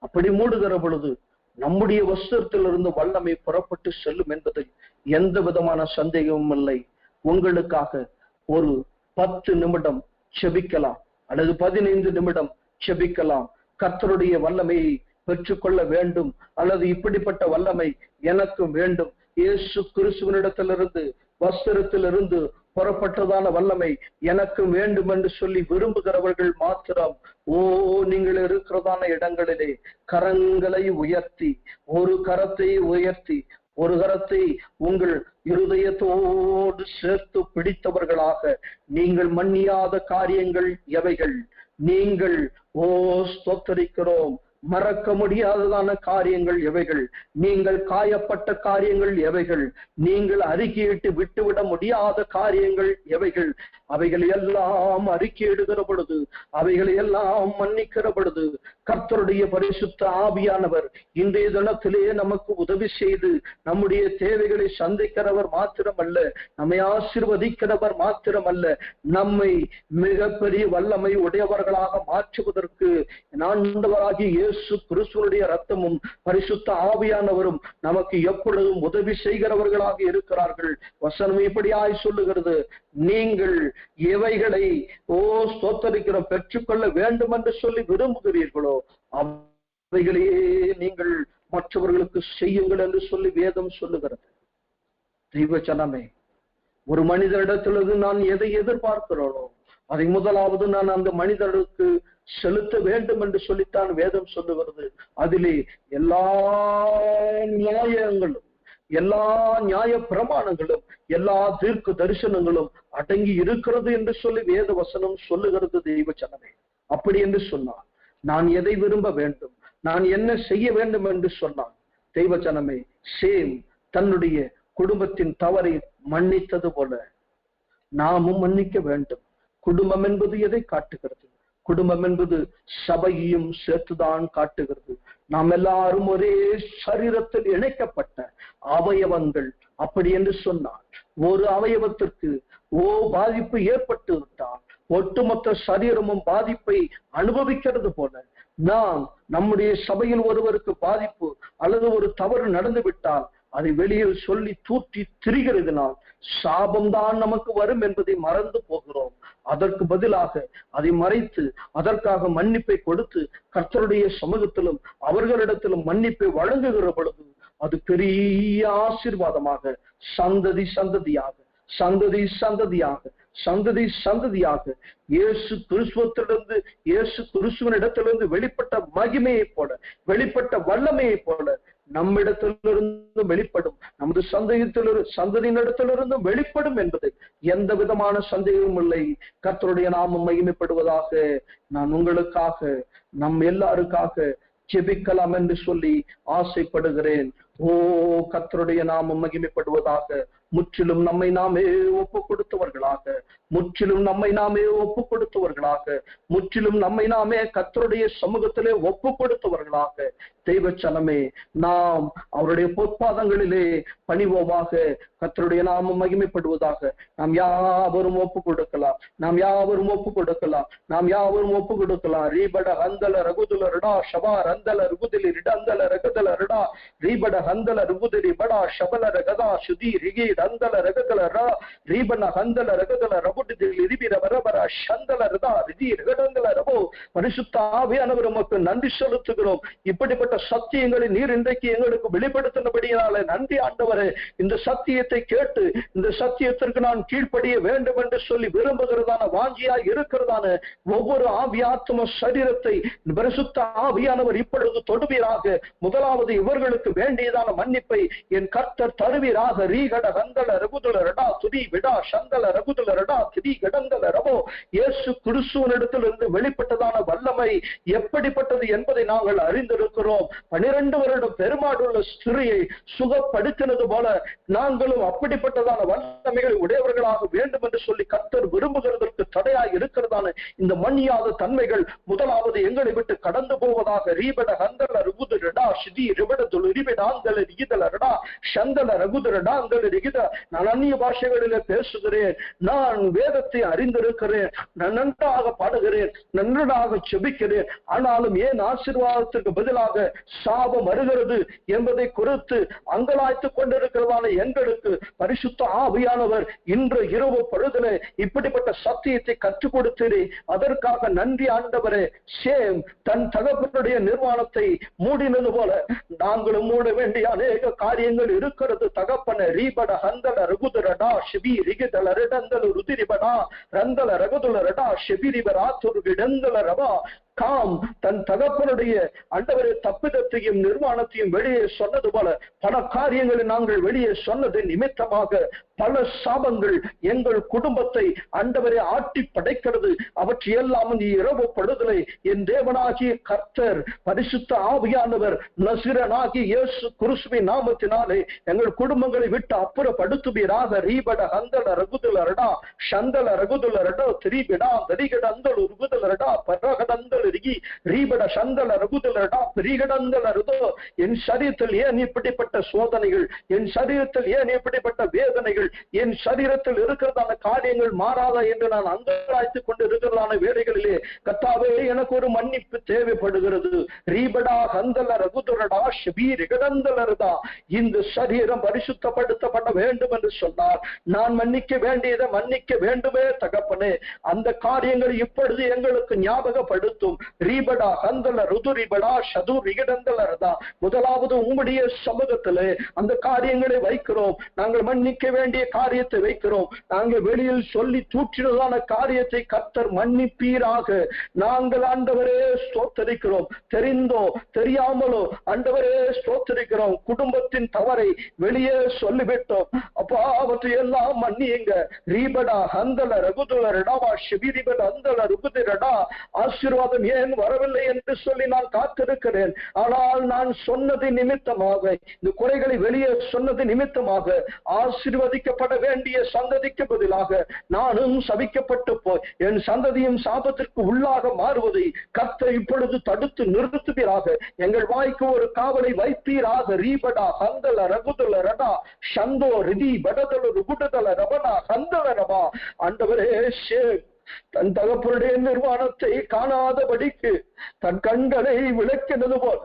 அப்படி மூடுகிற பொழுது நம்முடைய வஸ்திரத்திலிருந்து வல்லமை புறப்பட்டு செல்லும் என்பதில் எந்த விதமான சந்தேகமும் இல்லை. உங்களுக்காக ஒரு 10 நிமிடம் செபிக்கலாம் அல்லது 15 நிமிடம் செபிக்கலாம். கர்த்தருடைய வல்லமையை பெற்றுக்கொள்ள வேண்டும் அல்லது இப்படிப்பட்ட வல்லமை எனக்கு வேண்டும், இயேசு கிறிஸ்துவினிடத்திலிருந்து வஸ்திரத்திலிருந்து புறப்பட்டதான வல்லமை எனக்கு வேண்டும் என்று சொல்லி விரும்புகிறவர்கள் மாத்திரம் நீங்கள் இருக்கிறதான இடங்களிலே கரங்களை உயர்த்தி, ஒரு கரத்தை உயர்த்தி, ஒரு கரத்தை உங்கள் இருதயத்தோடு சேர்த்து பிடித்தவர்களாக, நீங்கள் மன்னியாத காரியங்கள் எவைகள்? நீங்கள் ஸ்தோத்தரிக்கிறோம், மறக்க முடியாததான காரியங்கள் எவைகள்? நீங்கள் காயப்பட்ட காரியங்கள் எவைகள்? நீங்கள் அறிக்கையிட்டு விட்டுவிட முடியாத காரியங்கள் எவைகள்? அவைகள் எல்லாம் அறிக்கையிடுகிற பொழுது, அவைகளை எல்லாம் மன்னிக்கிற பொழுது கர்த்தருடைய பரிசுத்த ஆவியானவர் இன்றைய தினத்திலே நமக்கு உதவி செய்து நம்முடைய தேவைகளை சந்திக்கிறவர் மாத்திரமல்ல, நம்மை ஆசீர்வதிக்கிறவர் மாத்திரமல்ல, நம்மை மிகப்பெரிய வல்லமை உடையவர்களாக மாற்றுவதற்கு ஆண்டவராகிய இயேசு கிறிஸ்துவினுடைய ரத்தமும் பரிசுத்த ஆவியானவரும் நமக்கு எப்பொழுதும் உதவி செய்கிறவர்களாக இருக்கிறார்கள். வசனம் இப்படியாய் சொல்லுகிறது, நீங்கள் எவைகளை ஸ்தோத்தரிக்கிறோம் பெற்றுக்கொள்ள வேண்டும் என்று சொல்லி விரும்புகிறீர்களோ அவைகளையே நீங்கள் மற்றவர்களுக்கு செய்யுங்கள் என்று சொல்லி வேதம் சொல்லுகிறது. தெய்வ ஜனமே, ஒரு மனிதரிடத்திலிருந்து நான் எதை எதிர்பார்க்கிறோனோ அதை முதலாவது நான் அந்த மனிதருக்கு செலுத்த வேண்டும் என்று சொல்லித்தான் வேதம் சொல்லுகிறது. அதிலே எல்லா நியாயங்களும், எல்லா நியாய பிரமாணங்களும், எல்லா தீர்க்க தரிசனங்களும் அடங்கி இருக்கிறது என்று சொல்லி வேத வசனம் சொல்லுகிறது. தெய்வ ஜனமே, அப்படி என்று சொன்னான், நான் எதை விரும்ப வேண்டும், நான் என்ன செய்ய வேண்டும் என்று சொன்னான். தெய்வ ஜனமே, ஷேம் தன்னுடைய குடும்பத்தின் தவறை மன்னித்தது போல நாமும் மன்னிக்க வேண்டும். குடும்பம் என்பது எதை காட்டுகிறது? குடும்பம் என்பது சபையையும் சேர்த்துதான் காட்டுகிறது. நாம் எல்லாரும் ஒரே சரீரத்தில் இணைக்கப்பட்ட அவயவங்கள். அப்படி என்று சொன்னார், ஒரு அவயவத்திற்கு பாதிப்பு ஏற்பட்டு விட்டால் ஒட்டுமொத்த சரீரமும் பாதிப்பை அனுபவிக்கிறது போல நாம் நம்முடைய சபையில் ஒருவருக்கு பாதிப்பு அல்லது ஒரு தவறு நடந்து விட்டால் அதை வெளியில் சொல்லி தூற்றி திரிகிறதுனால் சாபம்தான் நமக்கு வரும் என்பதை மறந்து போகிறோம். அதற்கு பதிலாக அதை மறைத்து அதற்காக மன்னிப்பை கொடுத்து கர்த்தருடைய சமூகத்திலும் அவர்களிடத்திலும் மன்னிப்பை வழங்குகிற பொழுது அது பெரிய ஆசீர்வாதமாக சந்ததி சந்ததியாக சந்ததி சந்ததியாக சந்ததி சந்ததியாக இயேசு கிறிஸ்துவத்திலிருந்து இயேசு கிறிஸ்துவனிடத்திலிருந்து வெளிப்பட்ட மகிமையை போல, வெளிப்பட்ட வல்லமையை போல நம்மிடத்திலிருந்து வெளிப்படும், நமது சந்ததியினிடத்திலிருந்து வெளிப்படும் என்பது எந்த விதமான சந்தேகமும் இல்லை. கர்த்தருடைய நாமம் மகிமைப்படுவதாக. நான் உங்களுக்காக, நம் எல்லாருக்காக ஜெபிக்கலாம் என்று சொல்லி ஆசைப்படுகிறேன். கர்த்தருடைய நாமம் மகிமைப்படுவதாக. முற்றிலும் நம்மை நாமே ஒப்பு கொடுத்தவர்களாக, முற்றிலும் நம்மை நாமே ஒப்பு கொடுத்தவர்களாக, முற்றிலும் நம்மை நாமே கர்த்தருடைய சமூகத்திலே ஒப்பு கொடுத்தவர்களாக தெய்வ சனமே நாம் அவருடைய பொற்பாதங்களிலே பணிவோமாக. கர்த்தருடைய நாமம் மகிமைப்படுவதாக. நாம் யாவரும் ஒப்பு கொடுக்கலாம், நாம் யாவரும் ஒப்பு கொடுக்கலாம், நாம் யாவரும் ஒப்பு கொடுக்கலாம். ரீபட ஹந்தல ரகுதுல ரிடா ஷபா ரந்தல ருகுதிலி ரிடந்தல ரகதல ரிடா ரீபட ஹந்தல ருகுதிரி படா ஷபல ரகதா சுதி ரிகி ரந்தல ரகதல ரா ரீபன ஹந்தல ரகதல ரபுடிதில் ரிபிர வரபர சந்தல ரதா ரிதி ரகடந்தல ரபோ. பரிசுத்த ஆவியானவர் உமக்கு நன்றி செலுத்துகிறோம். இப்படிப்பட்ட சத்தியங்களை நீர் இன்றைக்கு எங்களுக்கு வெளிப்படுத்தினபடியால நன்றி ஆண்டவரே. இந்த சத்தியத்தை கேட்டு இந்த சத்தியத்திற்கு நான் கீழ்ப்படிய வேண்டும் என்று சொல்லி விரும்புகிறதான வாஞ்சியா இருக்கிறதான ஒவ்வொரு ஆவியாத்ம சரீரத்தை பரிசுத்த ஆவியானவர் இப்பொழுது தொடுவீராக. முதலாவது இவர்களுக்கு வேண்டியதான மன்னிப்பை என் கர்த்தர் தருவீராக. ரீகட கந்தல ரகுதுல ரடா துதி விடா சந்தல ரகுதுல ரடா திதி கடந்தல ரபோ. இயேசு கிறிஸ்துவனிடத்திலிருந்து வெளிப்பட்டதான வல்லமை எப்படிப்பட்டது என்பதை நாங்கள் அறிந்திருக்கிறோம். 12 வருடம் பெருமாடுள்ள ஸ்திரியை சுகப்படுத்தினது போல நாங்களும் அப்படிப்பட்டதான வல்லமைகளை உடையவர்களாக வேண்டும் என்று சொல்லி கர்த்தர் விரும்புகிறதற்கு தடையாய் இருக்கிறதான இந்த மண்ணியாத தன்மைகள் முதலாவது எங்களை விட்டு கடந்து போவதாக. ரீபட ஹந்தல ரகுதுரடா சிதி ரிபடதுல் ரிபடாந்தல ரிகிதலரடா சந்தல ரகுதுரடாந்தல ரிகித. நான் அந்நிய பாஷைகளிலே பேசுகிறேன். நான் வேதத்தை அறிந்திருக்கிறேன். நான் நன்றாக பாடுகிறேன், நன்றாக செபிக்கிறேன். ஆனாலும் ஏன் ஆசீர்வாதத்திற்கு பதிலாக சாபம் வருகிறது என்பதை குறித்து அங்கலாய்த்துக் கொண்டிருக்கிறதான எங்களுக்கு பரிசுத்த ஆவியானவர் இன்று இரவு பொழுதிலே இப்படிப்பட்ட சத்தியத்தை கற்றுக் கொடுத்தீரே, அதற்காக நன்றி ஆண்டவரே. சேம் தன் தகப்பனுடைய நிர்வாணத்தை மூடினது போல நாங்களும் மூட வேண்டிய அநேக காரியங்கள் இருக்கிறது தகப்பன. ரீபட ஹந்தல ரகுதுரடா ஷிபி ரிகிதல ரிடந்தல ருதிரிபடா ரந்தல ரகுதுலரடா ஷிபிரிபரா துர்கிடந்தல ரபா. காம் தன் தகப்பனுடைய ஆண்டவரை தப்பிதத்தையும் நிர்வாணத்தையும் வெளியே சொன்னது போல பல காரியங்களை நாங்கள் வெளியே சொன்னது நிமித்தமாக பல சாபங்கள் எங்கள் குடும்பத்தை ஆண்டவரை ஆட்டி படைக்கிறது. அவற்றையெல்லாம் நீ இரவு படுதலை என் தேவனாகிய கர்த்தர் பரிசுத்த ஆவியானவர் நசிரனாகி இயேசு கிறிஸ்துவின் நாமத்தினாலே எங்கள் குடும்பங்களை விட்டு அப்புறப்படுத்துவீராக. ரீபட ஹந்தல ரகுதுலரடா சந்தல ரகுதுலரடா திரிபிடா தரிகடந்தல் உருகுதலரடா பரகடந்தல் ரீபட சந்தல ரகுதுலரடா பிரிகடந்தல் அருதோ. என் சரீரத்தில் ஏன் இப்படிப்பட்ட சோதனைகள், என் சரீரத்தில் ஏன் இப்படிப்பட்ட வேதனைகள், என் சரீரத்தில் இருக்கிறதான காரியங்கள் மாறாதா என்று நான் அங்கலாய்த்துக் கொண்டு இருக்கிறதான வேலைகளிலே கர்த்தாவே எனக்கு ஒரு மன்னிப்பு தேவைப்படுகிறது. ரீபடா ஹந்தல ரகுதுரடா ஷபீர் கடந்தலரதா. இந்த சரீரம் பரிசுத்தப்படுத்தப்பட வேண்டும் என்று சொன்னார். நான் மன்னிக்க வேண்டியதை மன்னிக்க வேண்டுமே தகப்பனே. அந்த காரியங்களை இப்பொழுது எங்களுக்கு ஞாபகப்படுத்தும். ரீபடா ஹந்தல ருதுரிபடா ஷதுர் ரிகடந்தலரதா. முதலாவது உம்முடைய சமூகத்திலே அந்த காரியங்களை வைக்கிறோம். நாங்கள் மன்னிக்க வேண்டிய காரியத்தை வைக்கிறோம். நாங்கள் வெளியில் சொல்லி தூற்றினதான காரியத்தை கர்த்தர் மன்னிப்பீராக. நாங்கள் ஆண்டவரே ஸ்தோத்தரிக்கிறோம். தெரிந்தோ தெரியாமலோ ஆண்டவரே ஸ்தோத்தரிக்கிறோம். குடும்பத்தின் தவறை வெளியே சொல்லிவிட்டோம். அப்பா அவற்றை எல்லாம் மன்னியுங்க. ரீபடா ஹந்தல ரகுதுலரடா ஷிபிரிபட அந்தல ருகுதிரடா. ஆசீர்வாதம் ஏன் வரவில்லை என்று சொல்லி நான் காத்திருக்கிறேன். ஆனால் நான் சொன்னது நிமித்தமாக, இந்த குறைகளை வெளியே சொன்னது நிமித்தமாக ஆசீர்வதிக்கப்பட வேண்டிய சந்ததிக்கு பதிலாக நானும் சபிக்கப்பட்டு போய் என் சந்ததியும் சாபத்திற்கு உள்ளாக மாறுவதை கர்த்தர் இப்பொழுது தடுத்து நிறுத்துவீராக. எங்கள் வாய்க்கு ஒரு காவலை வைப்பீராக. ரீபடா ஹந்தல ரகுதுல ரடா சந்தோ ரிதி படதல ருகுடதல ரபடா ஹந்தல ரபா. ஆண்டவரே தன் தகப்பனுடைய நிர்வாணத்தை காணாதபடிக்கு தன் கண்களை விளக்கினது போல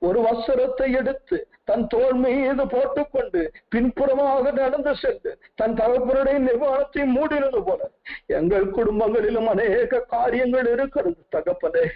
ஒரு வஸ்திரத்தை எடுத்து தன் தோள் மீது போட்டுக்கொண்டு பின்புறமாக நடந்து சென்று தன் தகப்பனுடைய நிர்வாணத்தை மூடினது போல எங்கள் குடும்பங்களிலும் அநேக காரியங்கள் இருக்கிறது தகப்பனே.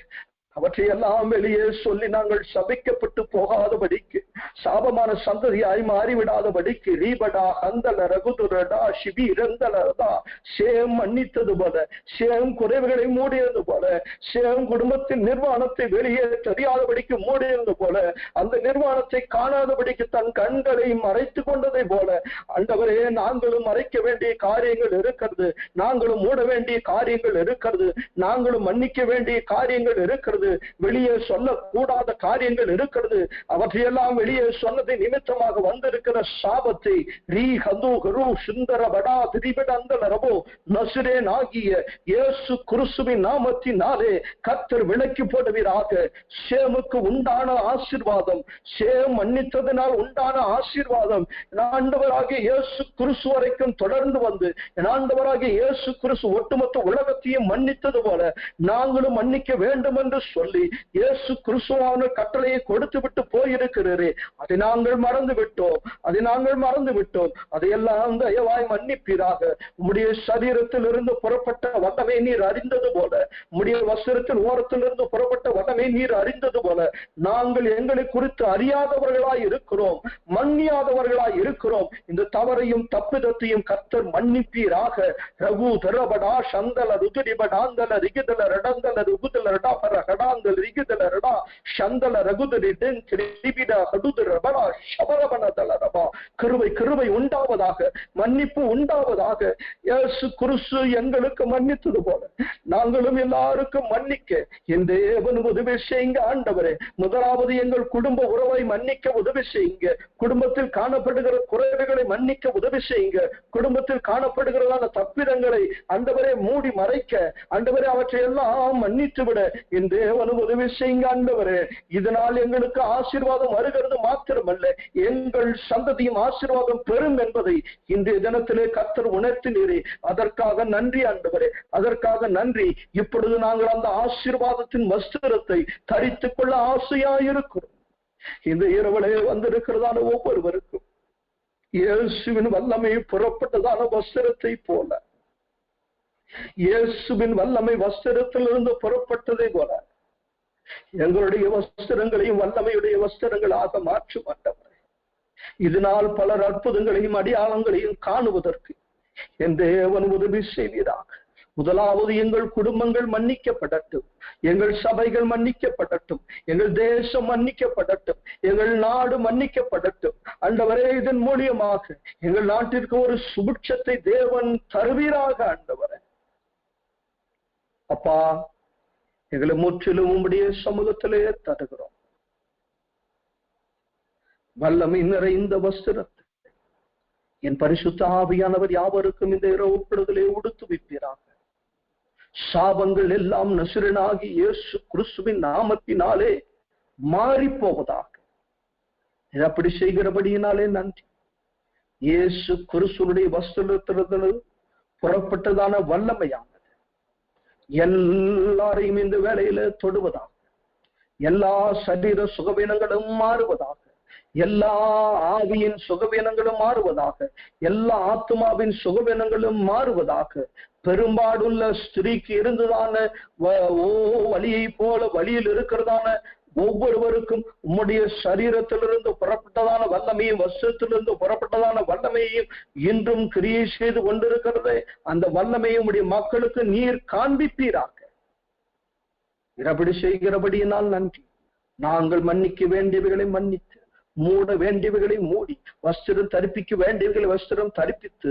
அவற்றையெல்லாம் வெளியே சொல்லி நாங்கள் சபிக்கப்பட்டு போகாதபடிக்கு, சாபமான சந்ததியாய் மாறிவிடாதபடிக்கு ரீபடா ஹந்தல ரகுதுரடா ஷிபி ரந்தலரதா. சேம் மன்னித்தது போல, சேம் குறைவுகளை மூடியது போல, சேம் குடும்பத்தின் நிர்வாணத்தை வெளியே தெரியாதபடிக்கு மூடியது போல, அந்த நிர்வாணத்தை காணாதபடிக்கு தன் கண்களை மறைத்து கொண்டதை போல ஆண்டவரே நாங்களும் மறைக்க வேண்டிய காரியங்கள் இருக்கிறது. நாங்களும் மூட வேண்டிய காரியங்கள் இருக்கிறது. நாங்களும் மன்னிக்க வேண்டிய காரியங்கள் இருக்கிறது. வெளியே சொல்லக்கூடாத காரியங்கள் இருக்கிறது. அவற்றையெல்லாம் வெளியே சொன்னதை நிமித்தமாக வந்திருக்கிற சாபத்தை ரீ ஹது கரு சுந்தர படா திரிபடந்தல ரபோ நசுரேன் ஆகிய இயேசு கிறிஸ்துவின் நாமத்தினாலே கர்த்தர் விலக்கி போடுவீராக. சேமுக்கு உண்டான ஆசீர்வாதம், சேம் மன்னித்ததினால் உண்டான ஆசீர்வாதம் ஆண்டவராகிய இயேசு கிறிஸ்து வரைக்கும் தொடர்ந்து வந்து ஆண்டவராகிய இயேசு கிறிஸ்து ஒட்டுமொத்த உலகத்தையும் மன்னித்தது போல நாங்களும் மன்னிக்க வேண்டும் என்று சொல்லி இயேசு கிறிஸ்துவான கட்டளையை கொடுத்து விட்டு போயிருக்கிறீரே, அதை நாங்கள் மறந்து விட்டோம். அதையெல்லாம் தயவாய் மன்னிப்பீராக. உம்முடைய சரீரத்தில் இருந்து புறப்பட்ட வல்லமை நீர் அறிந்தது போல, உம்முடைய வஸ்திரத்தின் ஓரத்திலிருந்து புறப்பட்ட வல்லமை நீர் அறிந்தது போல, நாங்கள் எங்களை குறித்து அறியாதவர்களாய் இருக்கிறோம், மன்னியாதவர்களாய் இருக்கிறோம். இந்த தவறையும் தப்பிதத்தையும் கர்த்தர் மன்னிப்பீராக. ரகு தரபடா சந்தல ருதுரிபடாந்தல ரிகிதல ரடந்தல ருகுதல ரடாபர கடாந்தல ரிகிதல ரடா சந்தல ரகுதரி டென் திரிபிட ஹடுதர ரபடா ஷபரபனதல ரபா. கிருபை உண்டாவதாக, மன்னிப்பு உண்டாவதாக. இயேசு கிறிஸ்து எங்களுக்கு மன்னித்தது போல நாங்களும் எல்லாருக்கும் மன்னிக்க என் தேவன் உதவி செய்யுங்க ஆண்டவரே. முதலாவது எங்கள் குடும்ப உறவை மன்னிக்க உதவி செய்யுங்க. குடும்பத்தில் காணப்படுகிற குறைகளை மன்னிக்க உதவி செய்யுங்க. குடும்பத்தில் காணப்படுகிறதான தப்பிதங்களை ஆண்டவரே மூடி மறைக்க, ஆண்டவரே அவற்றை எல்லாம் மன்னித்து விட என் தேவனும் உதவி செய்யுங்க ஆண்டவரே. இதனால் எங்களுக்கு ஆசீர்வாதம் வருகிறது மாத்திரமல்ல, எங்கள் சந்ததியும் ஆசீர்வாதம் பெறும் என்பதை இன்றைய தினத்திலே கர்த்தர் உணர்த்தினீரே. அதற்காக நன்றி ஆண்டவரே, அதற்காக நன்றி. இப்பொழுது நாங்கள் அந்த ஆசீர்வாதத்தின் வஸ்திரத்தை தரித்துக் கொள்ள ஆசையாயிருக்கிறோம். இந்த இரவலே வந்திருக்கிறதான ஒவ்வொருவருக்கும் இயேசுவின் வல்லமை புறப்பட்டதான வஸ்திரத்தை போல, இயேசுவின் வல்லமை வஸ்திரத்திலிருந்து புறப்பட்டதை போல எங்களுடைய வஸ்திரங்களையும் வல்லமையுடைய வஸ்திரங்களாக மாற்றும் ஆண்டவரே. இதனால் பலர் அற்புதங்களையும் அடையாளங்களையும் காணுவதற்கு என் தேவன் உதவி செய்வீராக. முதலாவது எங்கள் குடும்பங்கள் மன்னிக்கப்படட்டும், எங்கள் சபைகள் மன்னிக்கப்படட்டும், எங்கள் தேசம் மன்னிக்கப்படட்டும், எங்கள் நாடு மன்னிக்கப்படட்டும் ஆண்டவரே. இதன் மூலியமாக எங்கள் நாட்டிற்கு ஒரு சுபிட்சத்தை தேவன் தருவீராக ஆண்டவரே. அப்பா, எங்களை முற்றிலும் உம்முடைய சமூகத்திலே தருகிறோம். வல்லமை நிறைந்த வஸ்திரத்தை என் பரிசுத்த ஆவியானவர் யாவருக்கும் இந்த இரவு பொழுதிலே உடுத்து வைப்பீராக. சாபங்கள் எல்லாம் நசுரனாகி இயேசு கிறிஸ்துவின் நாமத்தினாலே மாறி போவதாக. அப்படி செய்கிறபடியினாலே நன்றி. இயேசு கிறிஸ்துவனுடைய வஸ்திரத்திலிருந்து புறப்பட்டதான வல்லமையானது எல்லாரையும் இந்த வேளையில தொடுவதாக, எல்லா சரீர சுகவீனங்களும் மாறுவதாக, எல்லா ஆவியின் சுகவீனங்களும் மாறுவதாக, எல்லா ஆத்மாவின் சுகவீனங்களும் மாறுவதாக. பெரும்பாடுள்ள ஸ்திரீக்கு இருந்ததான வலியை போல வழியில் இருக்கிறதான ஒவ்வொருவருக்கும் உம்முடைய சரீரத்திலிருந்து புறப்பட்டதான வல்லமையும் வஸ்திரத்திலிருந்து புறப்பட்டதான வல்லமையையும் இன்றும் கிரியை செய்து கொண்டிருக்கிறதே, அந்த வல்லமையை உம்முடைய மக்களுக்கு நீர் காண்பிப்பீராக. அப்படி செய்கிறபடியினால் நன்றி. நாங்கள் மன்னிக்க வேண்டியவைகளை மன்னித்து, மூட வேண்டியவைகளை மூடி, வஸ்திரம் தரிப்பிக்க வேண்டியவைகளை வஸ்திரம் தரிப்பித்து,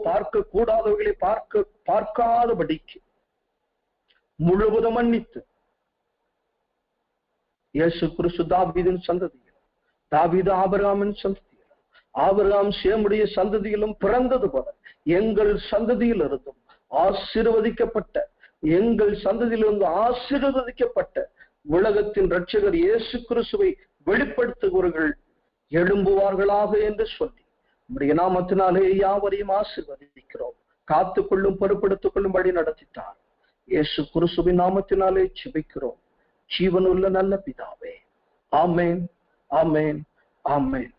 பார்க்க கூடாதவைகளை பார்க்காதபடிக்கு முழுவதும் மன்னித்து, இயேசு கிறிஸ்து தாவீதின் சந்ததியில், தாவீது ஆபிரகாமின் சந்ததியில், ஆபிரகாம் சேமுடைய சந்ததியிலும் பிறந்தது போல எங்கள் சந்ததியில் இருந்தும் ஆசீர்வதிக்கப்பட்ட, எங்கள் சந்ததியிலிருந்து ஆசீர்வதிக்கப்பட்ட உலகத்தின் இரட்சகர் இயேசு கிறிஸ்துவை வெளிப்படுத்துகிறவர்கள் எழும்புவார்களாக என்று சொல்லி நம்முடைய நாமத்தினாலே யாவரையும் ஆசீர்வதிக்கிறோம். காத்துக்கொள்ளும், பொறுப்படுத்திக் கொள்ளும்படி நடத்தித்தார் இயேசு கிறிஸ்துவின் நாமத்தினாலே ஜெபிக்கிறோம் ஜீவனுள்ள நல்ல பிதாவே. ஆமென், ஆமென், ஆமென்.